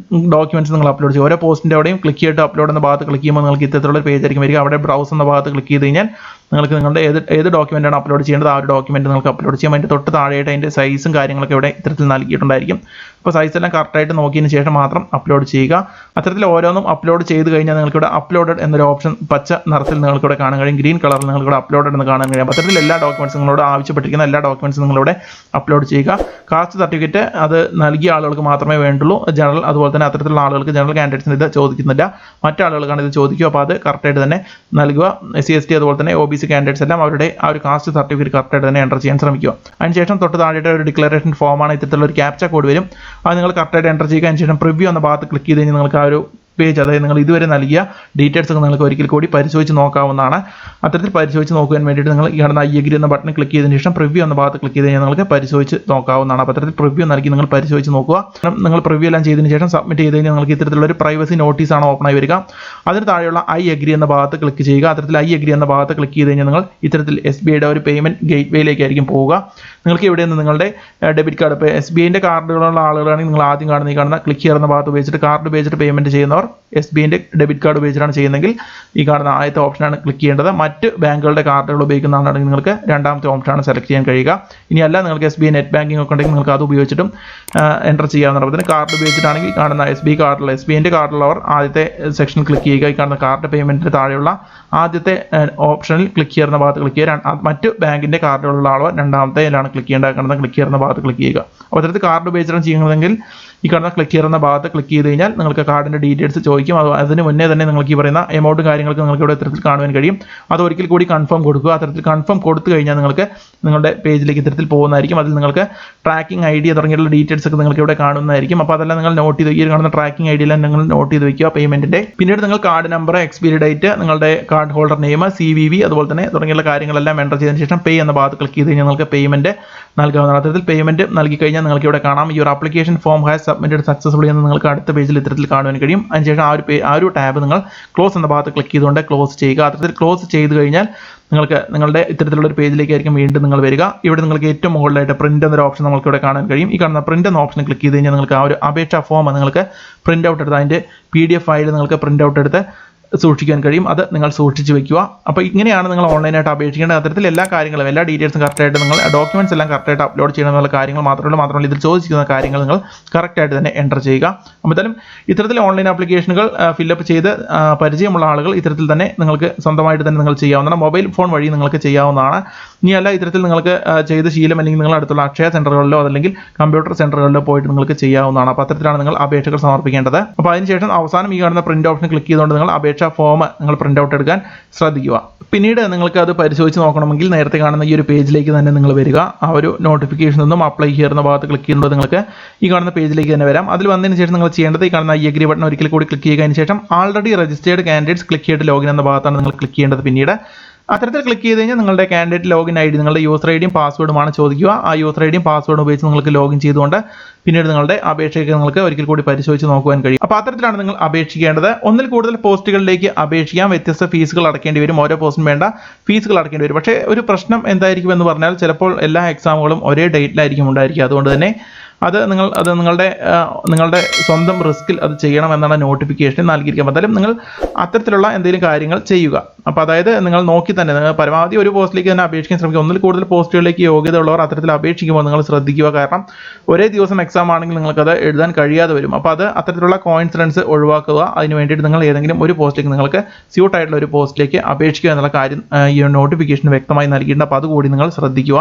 ഡോക്യുമെൻറ്റ്സും നിങ്ങൾ അപ്ലോഡ് ചെയ്യും. ഓരോ പോസ്റ്റിൻ്റെ അവിടെയും ക്ലിക്ക് ചെയ്തിട്ട് അപ്ലോഡ് എന്ന ഭാഗത്ത് ക്ലിക്ക് ചെയ്യുമ്പോൾ നിങ്ങൾക്ക് ഇത്തരത്തിലുള്ള പേജ് ആയിരിക്കും വരിക. അവിടെ ബ്രൗസ് എന്ന ഭാഗത്ത് ക്ലിക്ക് ചെയ്ത് കഴിഞ്ഞാൽ നിങ്ങൾക്ക് നിങ്ങളുടെ ഏത് ഡോക്യുമെൻ്റാണ് അപ്ലോഡ് ചെയ്യേണ്ടത് ആ ഒരു ഡോക്യുമെൻറ്റ് നിങ്ങൾക്ക് അപ്ലോഡ് ചെയ്യാം. അതിൻ്റെ തൊട്ട് താഴെയായിട്ട് അതിൻ്റെ സൈസും കാര്യങ്ങളൊക്കെ ഇവിടെ ഇത്തരത്തിൽ നൽകിയിട്ടുണ്ടായിരിക്കും. അപ്പോൾ സൈസ് എല്ലാം കറക്റ്റായിട്ട് നോക്കിയതിന് ശേഷം മാത്രം അപ്ലോഡ് ചെയ്യുക. അത്തരത്തിൽ ഓരോന്നും അപ്ലോഡ് ചെയ്ത് കഴിഞ്ഞാൽ നിങ്ങൾക്കിവിടെ അപ്ലോഡഡ് എന്നൊരു ഓപ്ഷൻ പച്ച നിറത്തിൽ നിങ്ങൾക്കിവിടെ കാണാൻ കഴിയും. ഗ്രീൻ കളറിൽ നിങ്ങൾക്കിവിടെ അപ്ലോഡഡ് എന്ന് കാണാൻ കഴിയും. അത്തരത്തിൽ എല്ലാ ഡോക്യുമെൻറ്റ്സും നിങ്ങളോട് ആവശ്യപ്പെട്ടിരിക്കുന്ന എല്ലാ ഡോക്യുമെൻറ്റ്സും നിങ്ങളിവിടെ അപ്ലോഡ് ചെയ്യുക. കാസ്റ്റ് സർട്ടിഫിക്കറ്റ് അത് നൽകിയ ആളുകൾക്ക് മാത്രമേ വേണ്ടുള്ളൂ. ജനറൽ അതുപോലെ തന്നെ അത്തരത്തിലുള്ള ആളുകൾക്ക് ജനറൽ കാൻഡിഡേറ്റ്സിന് ഇത് ചോദിക്കുന്നില്ല. മറ്റാളുകൾക്കാണ് ഇത് ചോദിക്കുക. അപ്പോൾ അത് കറക്റ്റായിട്ട് തന്നെ നൽകുക. SC ST അതുപോലെ തന്നെ OBC കാൻഡിഡേറ്റ്സ് എല്ലാം അവരുടെ ആ ഒരു കാസ്റ്റ് സർട്ടിഫിക്കറ്റ് കറക്റ്റായിട്ട് തന്നെ എൻ്റർ ചെയ്യാൻ ശ്രമിക്കുക. അതിനുശേഷം തൊട്ട് താഴെയായിട്ട് ഒരു ഡിക്ലറേഷൻ ഫോമാണ്. ഇത്തരത്തിലുള്ള ഒരു ക്യാപ്ച കോഡ് വരും. അത് നിങ്ങൾ കറക്റ്റായിട്ട് എൻ്റർ ചെയ്യുക. അതിനുശേഷം പ്രിവ്യൂ എന്ന ഭാഗത്ത് ക്ലിക്ക് ചെയ്ത് കഴിഞ്ഞാൽ നിങ്ങൾക്ക് ആ ഒരു പേജ്, അതായത് നിങ്ങൾ ഇതുവരെ നൽകിയ ഡീറ്റെയിൽസ് ഒക്കെ നിങ്ങൾക്ക് ഒരിക്കൽ കൂടി പരിശോധിച്ച് നോക്കാവുന്നതാണ്. അത്തരത്തിൽ പരിശോധിച്ച് നോക്കുവാൻ വേണ്ടിയിട്ട് നിങ്ങൾ ഈ കാണുന്ന I agree എന്ന ബട്ടൺ ക്ലിക്ക് ചെയ്തതിന് ശേഷം പ്രിവ്യൂ എന്ന ഭാഗത്ത് ക്ലിക്ക് ചെയ്ത് കഴിഞ്ഞാൽ നിങ്ങൾക്ക് പരിശോധിച്ച് നോക്കാവുന്നതാണ്. അപ്പോൾ അത്തരത്തിൽ പ്രിവ്യൂ നൽകി നിങ്ങൾ പരിശോധിച്ച് നോക്കുക. നിങ്ങൾ പ്രിവ്യൂ എല്ലാം ചെയ്തതിന് ശേഷം സബ്മിറ്റ് ചെയ്ത് കഴിഞ്ഞാൽ നിങ്ങൾക്ക് ഇത്തരത്തിലുള്ള ഒരു പ്രൈവസി നോട്ടീസാണ് ഓപ്പൺ ആയി വരിക. അതിന് താഴെയുള്ള I agree എന്ന ഭാഗത്ത് ക്ലിക്ക് ചെയ്യുക. അത്തരത്തിൽ I agree എന്ന ഭാഗത്ത് ക്ലിക്ക് ചെയ്ത് കഴിഞ്ഞാൽ നിങ്ങൾ ഇത്തരത്തിൽ SBIയുടെ ഒരു പേയ്മെൻറ്റ് ഗേറ്റ് വേയിലേക്കായിരിക്കും പോവുക. നിങ്ങൾക്ക് ഇവിടെ നിന്ന് നിങ്ങളുടെ ഡെബിറ്റ് കാർഡ്, ഇപ്പോൾ SBIൻ്റെ കാർഡുകളുള്ള ആളുകളാണെങ്കിൽ നിങ്ങൾ ആദ്യം കാണുന്ന ക്ലിക്ക് ചെയ്യുന്ന ഭാഗത്ത് ഉപയോഗിച്ചിട്ട് കാർഡ് ഉപയോഗിച്ചിട്ട് പേയ്മെൻറ്റ് ചെയ്യുന്നവർ SBIന്റെ ഡെബിറ്റ് കാർഡ് ഉപയോഗിച്ചാണ് ചെയ്യുന്നതെങ്കിൽ ഈ കാണുന്ന ആദ്യത്തെ ഓപ്ഷനാണ് ക്ലിക്ക് ചെയ്യേണ്ടത്. മറ്റ് ബാങ്കുകളുടെ കാർഡുകൾ ഉപയോഗിക്കുന്നതാണെങ്കിൽ നിങ്ങൾക്ക് രണ്ടാമത്തെ ഓപ്ഷനാണ് സെലക്ട് ചെയ്യാൻ കഴിയുക. ഇനിയല്ല നിങ്ങൾക്ക് SBI നെറ്റ് ബാങ്കിങ് ഒക്കെ ഉണ്ടെങ്കിൽ നിങ്ങൾക്ക് അത് ഉപയോഗിച്ചിട്ടും എൻ്റർ ചെയ്യാവുന്നതാണ്. അപ്പോൾ കാർഡ് ഉപയോഗിച്ചിട്ടാണെങ്കിൽ കാണുന്ന SBIന്റെ കാർഡുള്ളവർ ആദ്യത്തെ സെക്ഷൻ ക്ലിക്ക് ചെയ്യുക. ഈ കാണുന്ന കാർഡ് പേയ്മെൻറ്റിന് താഴെയുള്ള ആദ്യത്തെ ഓപ്ഷനിൽ ക്ലിക്ക് ചെയ്യുന്ന ഭാഗത്ത് ക്ലിക്ക് ചെയ്യുക. മറ്റ് ബാങ്കിൻ്റെ കാർഡുകളുള്ള ആളോ രണ്ടാമത്തേലാണ് ക്ലിക്ക് ചെയ്യേണ്ട കാണുന്ന ക്ലിക്ക് ചെയ്യുന്ന ഭാഗത്ത് ക്ലിക്ക് ചെയ്യുക. അപ്പോൾ അത്തരത്തിൽ കാർഡ് ഉപയോഗിച്ചാണ് ചെയ്യുന്നതെങ്കിൽ ഈ കാണുന്ന ക്ലിക്ക് ചെയ്യുന്ന ഭാഗത്ത് ക്ലിക്ക് ചെയ്ത് കഴിഞ്ഞാൽ നിങ്ങൾക്ക് കാർഡിൻ്റെ ഡീറ്റെയിൽസ് ചോദിക്കും. അതിന് മുന്നേ തന്നെ നിങ്ങൾക്ക് ഈ പറയുന്ന എമൗണ്ട് കാര്യങ്ങൾക്ക് നിങ്ങൾക്ക് ഇവിടെ ഇത്തരത്തിൽ കാണുവാൻ കഴിയും. അത് ഒരിക്കൽ കൂടി കൺഫേം കൊടുക്കുക. അത്തരത്തിൽ കൺഫേം കൊടുത്തു കഴിഞ്ഞാൽ നിങ്ങൾക്ക് നിങ്ങളുടെ പേജിലേക്ക് ഇത്തരത്തിൽ പോകുന്നതായിരിക്കും. അതിൽ നിങ്ങൾക്ക് ട്രാക്കിംഗ് ID തുടങ്ങിയുള്ള ഡീറ്റെയിൽസ് ഒക്കെ നിങ്ങൾക്ക് ഇവിടെ കാണുന്നതായിരിക്കും. അപ്പോൾ അതെല്ലാം നിങ്ങൾ നോട്ട് ചെയ്ത് ഈ കാണുന്ന ട്രാക്കിംഗ് ID എല്ലാം നിങ്ങൾ നോട്ട് ചെയ്ത് വെക്കുക പേയ്മെൻറ്റിൻ്റെ. പിന്നീട് നിങ്ങൾ കാർഡ് നമ്പർ, എക്സ്പയറി ഡേറ്റ്, നിങ്ങളുടെ കാർഡ് ഹോൾഡർ നെയിം, CVV അതുപോലെ തന്നെ തുടങ്ങിയുള്ള കാര്യങ്ങളെല്ലാം എൻ്റർ ചെയ്തതിന് ശേഷം പേ എന്ന ഭാഗത്ത് ക്ലിക്ക് ചെയ്ത് കഴിഞ്ഞാൽ നിങ്ങൾക്ക് പേയ്മെൻറ്റ് നൽകാവുന്നതാണ്. അത്തരത്തിൽ പേയ്മെൻറ്റ് നൽകി കഴിഞ്ഞാൽ നിങ്ങൾക്ക് ഇവിടെ കാണാം ഈ ഒരു application form has submitted successfully എന്ന് നിങ്ങൾക്ക് അടുത്ത പേജിൽ ഇത്തരത്തിൽ കാണുവാൻ കഴിയും. അതിനുശേഷം ആ ഒരു ടാബ് നിങ്ങൾ ക്ലോസ് എന്ന ഭാഗത്ത് ക്ലിക്ക് ചെയ്തുകൊണ്ട് ക്ലോസ് ചെയ്യുക. അത്തരത്തിൽ ക്ലോസ് ചെയ്ത് കഴിഞ്ഞാൽ നിങ്ങൾക്ക് നിങ്ങളുടെ ഇത്തരത്തിലുള്ള ഒരു പേജിലേക്കായിരിക്കും വീണ്ടും നിങ്ങൾ വരിക. ഇവിടെ നിങ്ങൾക്ക് ഏറ്റവും മുകളിലായിട്ട് പ്രിന്റ് എന്നൊരു ഓപ്ഷൻ നമുക്ക് ഇവിടെ കാണാൻ കഴിയും. ഈ കാണുന്ന പ്രിന്റ് എന്ന ഓപ്ഷൻ ക്ലിക്ക് ചെയ്ത് കഴിഞ്ഞാൽ നിങ്ങൾക്ക് ആ ഒരു അപേക്ഷാ ഫോം നിങ്ങൾക്ക് പ്രിന്റ് ഔട്ട് എടുത്ത് അതിൻ്റെ PDF ഫയൽ നിങ്ങൾക്ക് പ്രിന്റ് ഔട്ട് എടുത്ത് സൂക്ഷിക്കാൻ കഴിയും. അത് നിങ്ങൾ സൂക്ഷിച്ച് വെക്കുക. അപ്പോൾ ഇങ്ങനെയാണ് നിങ്ങൾ ഓൺലൈനായിട്ട് അപേക്ഷിക്കേണ്ടത്. അത്തരത്തിൽ എല്ലാ കാര്യങ്ങളും എല്ലാ ഡീറ്റെയിൽസും കറക്റ്റായിട്ട് നിങ്ങൾ ഡോക്യുമെന്റ്സ് എല്ലാം കറക്റ്റായിട്ട് അപ്ലോഡ് ചെയ്യണമെന്നുള്ള കാര്യങ്ങൾ മാത്രമല്ല ഇതിൽ ചോദിച്ചിരിക്കുന്ന കാര്യങ്ങൾ നിങ്ങൾ കറക്റ്റായിട്ട് തന്നെ എൻ്റർ ചെയ്യുക. അപ്പോൾ എന്തായാലും ഇത്തരത്തിൽ ഓൺലൈൻ ആപ്ലിക്കേഷനുകൾ ഫില്ലപ്പ് ചെയ്ത് പരിചയമുള്ള ആളുകൾ ഇത്തരത്തിൽ തന്നെ നിങ്ങൾക്ക് സ്വന്തമായിട്ട് തന്നെ നിങ്ങൾ ചെയ്യാവുന്നതാണ്. മൊബൈൽ ഫോൺ വഴി നിങ്ങൾക്ക് ചെയ്യാവുന്നതാണ്. ഇനിയല്ല ഇത്തരത്തിൽ നിങ്ങൾക്ക് ചെയ്ത് ശീലം അല്ലെങ്കിൽ നിങ്ങൾ അടുത്തുള്ള അക്ഷയ സെൻ്ററുകളിലോ അതല്ലെങ്കിൽ കമ്പ്യൂട്ടർ സെൻ്ററുകളിലോ പോയിട്ട് നിങ്ങൾക്ക് ചെയ്യാവുന്നതാണ്. അപ്പോൾ അത്തരത്തിലാണ് നിങ്ങൾ അപേക്ഷകൾ സമർപ്പിക്കേണ്ടത്. അപ്പോൾ അതിനുശേഷം അവസാനം ഈ കാണുന്ന പ്രിന്റ് ഓപ്ഷൻ ക്ലിക്ക് ചെയ്തുകൊണ്ട് നിങ്ങൾ അപേക്ഷാ ഫോം നിങ്ങൾ പ്രിന്റ് ഔട്ട് എടുക്കാൻ ശ്രദ്ധിക്കുക. പിന്നീട് നിങ്ങൾക്ക് അത് പരിശോധിച്ച് നോക്കണമെങ്കിൽ നേരത്തെ കാണുന്ന ഈ ഒരു പേജിലേക്ക് തന്നെ നിങ്ങൾ വരിക. ആ ഒരു നോട്ടിഫിക്കേഷൻ ഒന്നും അപ്ലൈ ചെയ്യുന്ന ഭാഗത്ത് ക്ലിക്ക് ചെയ്യുമ്പോൾ നിങ്ങൾക്ക് ഈ കാണുന്ന പേജിലേക്ക് തന്നെ വരാം. അതിൽ വന്നതിന് ശേഷം നിങ്ങൾ ചെയ്യേണ്ടത് ഈ കാണുന്ന I agree ബട്ടൺ ഒരിക്കൽ കൂടി ക്ലിക്ക് ചെയ്യുക. അതിന് ശേഷം ആൾറെഡി രജിസ്റ്റേർഡ് കാൻഡിഡേറ്റ്സ് ക്ലിക്ക് ചെയ്തിട്ട് ലോഗിൻ എന്ന ഭാഗത്താണ് നിങ്ങൾ ക്ലിക്ക് ചെയ്യേണ്ടത്. പിന്നീട് അത്തരത്തിൽ ക്ലിക്ക് ചെയ്ത് കഴിഞ്ഞാൽ നിങ്ങളുടെ കാൻഡിഡേറ്റ് ലോഗിൻ ID നിങ്ങളുടെ യൂസർ IDയും പാസ്വേഡുമാണ് ചോദിക്കുക. ആ യൂസർ IDയും പാസ്വേഡും ഉപയോഗിച്ച് നിങ്ങൾക്ക് ലോഗിൻ ചെയ്തുകൊണ്ട് പിന്നീട് നിങ്ങളുടെ അപേക്ഷയ്ക്ക് നിങ്ങൾക്ക് ഒരിക്കൽ കൂടി പരിശോധിച്ച് നോക്കുവാൻ കഴിയും. അപ്പോൾ അത്തരത്തിലാണ് നിങ്ങൾ അപേക്ഷിക്കേണ്ടത്. ഒന്നിൽ കൂടുതൽ പോസ്റ്റുകളിലേക്ക് അപേക്ഷിക്കാം. വ്യത്യസ്ത ഫീസുകൾ അടക്കേണ്ടി വരും. ഓരോ പോസ്റ്റിനും വേണ്ട ഫീസുകൾ അടക്കേണ്ടി വരും. പക്ഷേ ഒരു പ്രശ്നം എന്തായിരിക്കും എന്ന് പറഞ്ഞാൽ ചിലപ്പോൾ എല്ലാ എക്സാമുകളും ഒരേ ഡേറ്റിലായിരിക്കും ഉണ്ടായിരിക്കുക. അതുകൊണ്ട് തന്നെ അത് നിങ്ങളുടെ സ്വന്തം റിസ്കിൽ അത് ചെയ്യണമെന്നാണ് നോട്ടിഫിക്കേഷൻ നൽകിയിരിക്കുക. എന്തായാലും നിങ്ങൾ അത്തരത്തിലുള്ള എന്തെങ്കിലും കാര്യങ്ങൾ ചെയ്യുക. അപ്പോൾ അതായത് നിങ്ങൾ നോക്കി തന്നെ നിങ്ങൾ പരമാവധി ഒരു പോസ്റ്റിലേക്ക് തന്നെ അപേക്ഷിക്കാൻ ശ്രമിക്കുക. ഒന്നിൽ കൂടുതൽ പോസ്റ്റുകളിലേക്ക് യോഗ്യത ഉള്ളവർ അത്തരത്തിൽ അപേക്ഷിക്കുമ്പോൾ നിങ്ങൾ ശ്രദ്ധിക്കുക. കാരണം ഒരേ ദിവസം എക്സാം ആണെങ്കിൽ നിങ്ങൾക്കത് എഴുതാൻ കഴിയാതെ വരും. അപ്പോൾ അത് അത്തരത്തിലുള്ള കോയിൻസിഡൻസ് ഒഴിവാക്കുക. അതിന് വേണ്ടിയിട്ട് നിങ്ങൾ ഏതെങ്കിലും ഒരു പോസ്റ്റിലേക്ക് നിങ്ങൾക്ക് സ്യൂട്ട് ആയിട്ടുള്ള ഒരു പോസ്റ്റിലേക്ക് അപേക്ഷിക്കുക എന്നുള്ള കാര്യം ഈ നോട്ടിഫിക്കേഷൻ വ്യക്തമായി നൽകിയിട്ടുണ്ട്. അപ്പോൾ അതുകൂടി നിങ്ങൾ ശ്രദ്ധിക്കുക.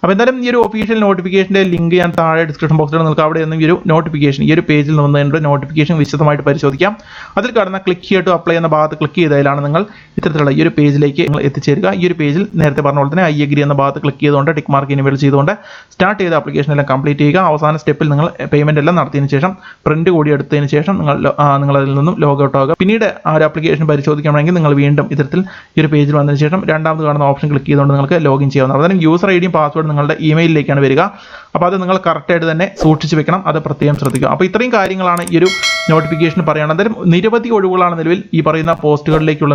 അപ്പോൾ എന്തായാലും ഈ ഒരു ഒഫീഷ്യൽ നോട്ടിഫിക്കേഷൻ്റെ ലിങ്ക് ഞാൻ താഴെ ഡിസ്ക്രിപ്ഷൻ ബോക്സിൽ നിങ്ങൾക്ക് അവിടെ നിന്ന് ഈ ഒരു നോട്ടിഫിക്കേഷൻ ഈ ഒരു പേജിൽ നിന്ന് നോട്ടിഫിക്കേഷൻ വിശദമായിട്ട് പരിശോധിക്കാം. അതിൽ കാണുന്ന ക്ലിക്ക് ഹിയർ ടു അപ്ലൈ എന്ന ഭാഗത്ത് ക്ലിക്ക് ചെയ്തതിലാണ് നിങ്ങൾ ഇത്തരത്തിലുള്ള ഈ ഒരു പേജിലേക്ക് നിങ്ങൾ എത്തിച്ചേരുക. ഈ ഒരു പേജിൽ നേരത്തെ പറഞ്ഞ പോലെ തന്നെ I agree എന്ന ഭാഗത്ത് ക്ലിക്ക് ചെയ്തുകൊണ്ട് ടിക്ക് മാർക്ക് ഇനിബിൾ ചെയ്തുകൊണ്ട് സ്റ്റാർട്ട് ചെയ്ത ആപ്ലിക്കേഷൻ എല്ലാം കംപ്ലീറ്റ് ചെയ്യുക. അവസാന സ്റ്റെപ്പിൽ നിങ്ങൾ പേയ്മെന്റ് എല്ലാം നടത്തിയതിന് ശേഷം പ്രിന്റ് കൂടി എടുത്തതിന് ശേഷം നിങ്ങൾ അതിൽ നിന്നും ലോഗ് ഔട്ട് ആകുക. പിന്നീട് ആ ഒരു ആപ്ലിക്കേഷൻ പരിശോധിക്കണമെങ്കിൽ നിങ്ങൾ വീണ്ടും ഇത്തരത്തിൽ ഈ ഒരു പേജിൽ വന്നതിന് ശേഷം രണ്ടാമത് കാണുന്ന ഓപ്ഷൻ ക്ലിക്ക് ചെയ്തുകൊണ്ട് നിങ്ങൾക്ക് ലോഗിൻ ചെയ്യാവുന്നതാണ്. അതിന് യൂസർ IDയും പാസ്വേഡ് നിങ്ങളുടെ ഇമെയിലിലേക്കാണ് വരിക. അപ്പോൾ അത് നിങ്ങൾ കറക്റ്റായിട്ട് തന്നെ സൂക്ഷിച്ച് വെക്കണം. അത് പ്രത്യേകം ശ്രദ്ധിക്കുക. അപ്പോൾ ഇത്രയും കാര്യങ്ങളാണ് ഈ ഒരു നോട്ടിഫിക്കേഷൻ പറയുന്നത്. എന്തായാലും നിരവധി ഒഴിവുകളാണ് നിലവിൽ ഈ പറയുന്ന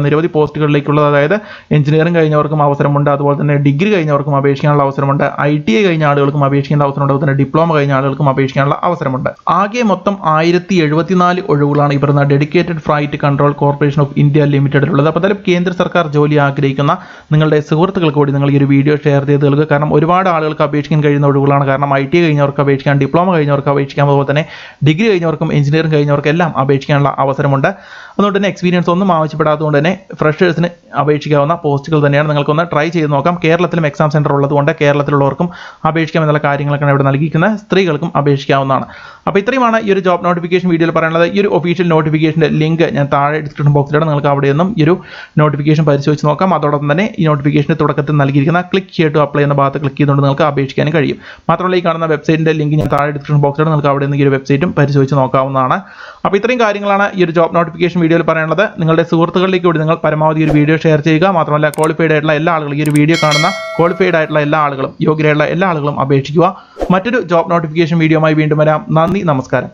നിരവധി പോസ്റ്റുകളിലേക്കുള്ളത്. അതായത് എഞ്ചിനീയറിംഗ് കഴിഞ്ഞവർക്കും അവസരമുണ്ട്. അതുപോലെ തന്നെ ഡിഗ്രി കഴിഞ്ഞവർക്കും അപേക്ഷിക്കാനുള്ള അവസരമുണ്ട്. ITI കഴിഞ്ഞ ആളുകൾക്കും അപേക്ഷിക്കേണ്ട അവസരമുണ്ട്. അതുപോലെ തന്നെ ഡിപ്ലോമ കഴിഞ്ഞ ആളുകൾക്കും അപേക്ഷിക്കാനുള്ള അവസരമുണ്ട്. ആകെ മൊത്തം 1074 ഒഴിവുകളാണ് ഈ പറയുന്ന dedicated flight control corporation of India ലിമിറ്റഡിലുള്ളത്. അപ്പോൾ എന്തായാലും കേന്ദ്ര സർക്കാർ ജോലി ആഗ്രഹിക്കുന്ന നിങ്ങളുടെ സുഹൃത്തുക്കൾക്ക് കൂടി നിങ്ങൾ ഈ ഒരു വീഡിയോ ഷെയർ ചെയ്ത് നൽകുക. കാരണം ഒരുപാട് ആളുകൾക്ക് അപേക്ഷിക്കാൻ കഴിയുന്ന ഒഴിവുകളാണ്. കാരണം ITI കഴിഞ്ഞവർക്ക് അപേക്ഷിക്കാം, ഡിപ്ലോമ കഴിഞ്ഞവർക്ക് അപേക്ഷിക്കാം, അതുപോലെ തന്നെ ഡിഗ്രി കഴിഞ്ഞവർക്കും എഞ്ചിനീയറിംഗ് കഴിഞ്ഞവർക്കും എല്ലാം അപേക്ഷിക്കാനുള്ള അവസരമുണ്ട്. അതുകൊണ്ട് തന്നെ എക്സ്പീരിയൻസ് ഒന്നും ആവശ്യപ്പെടാത്തതുകൊണ്ട് തന്നെ ഫ്രഷേഴ്സിന് അപേക്ഷിക്കാവുന്ന പോസ്റ്റുകൾ തന്നെയാണ്. നിങ്ങൾക്കൊന്ന് ട്രൈ ചെയ്ത് നോക്കാം. കേരളത്തിലും എക്സാം സെൻറ്റർ ഉള്ളതുകൊണ്ട് കേരളത്തിലുള്ളവർക്കും അപേക്ഷിക്കാം എന്നുള്ള കാര്യങ്ങളൊക്കെയാണ് ഇവിടെ നൽകിയിരിക്കുന്നത്. സ്ത്രീകൾക്കും അപേക്ഷിക്കാവുന്നതാണ്. അപ്പോൾ ഇത്രയുമാണ് ഈ ഒരു ജോബ് നോട്ടിഫിക്കേഷൻ വീഡിയോയിൽ പറയാനുള്ളത്. ഈ ഒരു ഒഫീഷ്യൽ നോട്ടിഫിക്കേഷൻ്റെ ലിങ്ക് ഞാൻ താഴെ ഡിസ്ക്രിപ്ഷൻ ബോക്സിലാണ്. നിങ്ങൾക്ക് അവിടെ നിന്നും ഈ ഒരു നോട്ടിഫിക്കേഷൻ പരിശോധിച്ച് നോക്കാം. അതോടൊപ്പം തന്നെ ഈ നോട്ടിഫിക്കേഷൻ്റെ തുടക്കത്തിൽ നൽകിയിരിക്കുന്ന ക്ലിക്ക് ഹിയർ ടു അപ്ലൈ എന്ന ഭാഗത്ത് ക്ലിക്ക് ചെയ്തുകൊണ്ട് നിങ്ങൾക്ക് അപേക്ഷിക്കാനും കഴിയും. മാത്രമല്ല ഈ കാണുന്ന വെബ്സൈറ്റിൻ്റെ ലിങ്ക് ഞാൻ താഴെ ഡിസ്ക്രിപ്ഷൻ ബോക്സിലാണ്. നിങ്ങൾക്ക് അവിടെ നിന്ന് ഈ ഒരു വെബ്സൈറ്റും പരിശോധിച്ച് നോക്കാവുന്നതാണ്. അപ്പോൾ ഇത്രയും കാര്യങ്ങളാണ് ഈ ഒരു ജോബ് നോട്ടിഫിക്കേഷൻ വീഡിയോയിൽ പറയാനുള്ളത്. നിങ്ങളുടെ സുഹൃത്തുക്കളിലേക്ക് കൂടി നിങ്ങൾ പരമാവധി ഒരു വീഡിയോ ഷെയർ ചെയ്യുക. മാത്രമല്ല ക്വാളിഫൈഡ് ആയിട്ടുള്ള എല്ലാ ആളുകളും ഈ ഒരു വീഡിയോ കാണുന്ന ക്വാളിഫൈഡ് ആയിട്ടുള്ള എല്ലാ ആളുകളും യോഗ്യരായിട്ടുള്ള എല്ലാ ആളുകളും അപേക്ഷിക്കുക. മറ്റൊരു ജോബ് നോട്ടിഫിക്കേഷൻ വീഡിയോയുമായി വീണ്ടും വരാം. നന്ദി, നമസ്കാരം.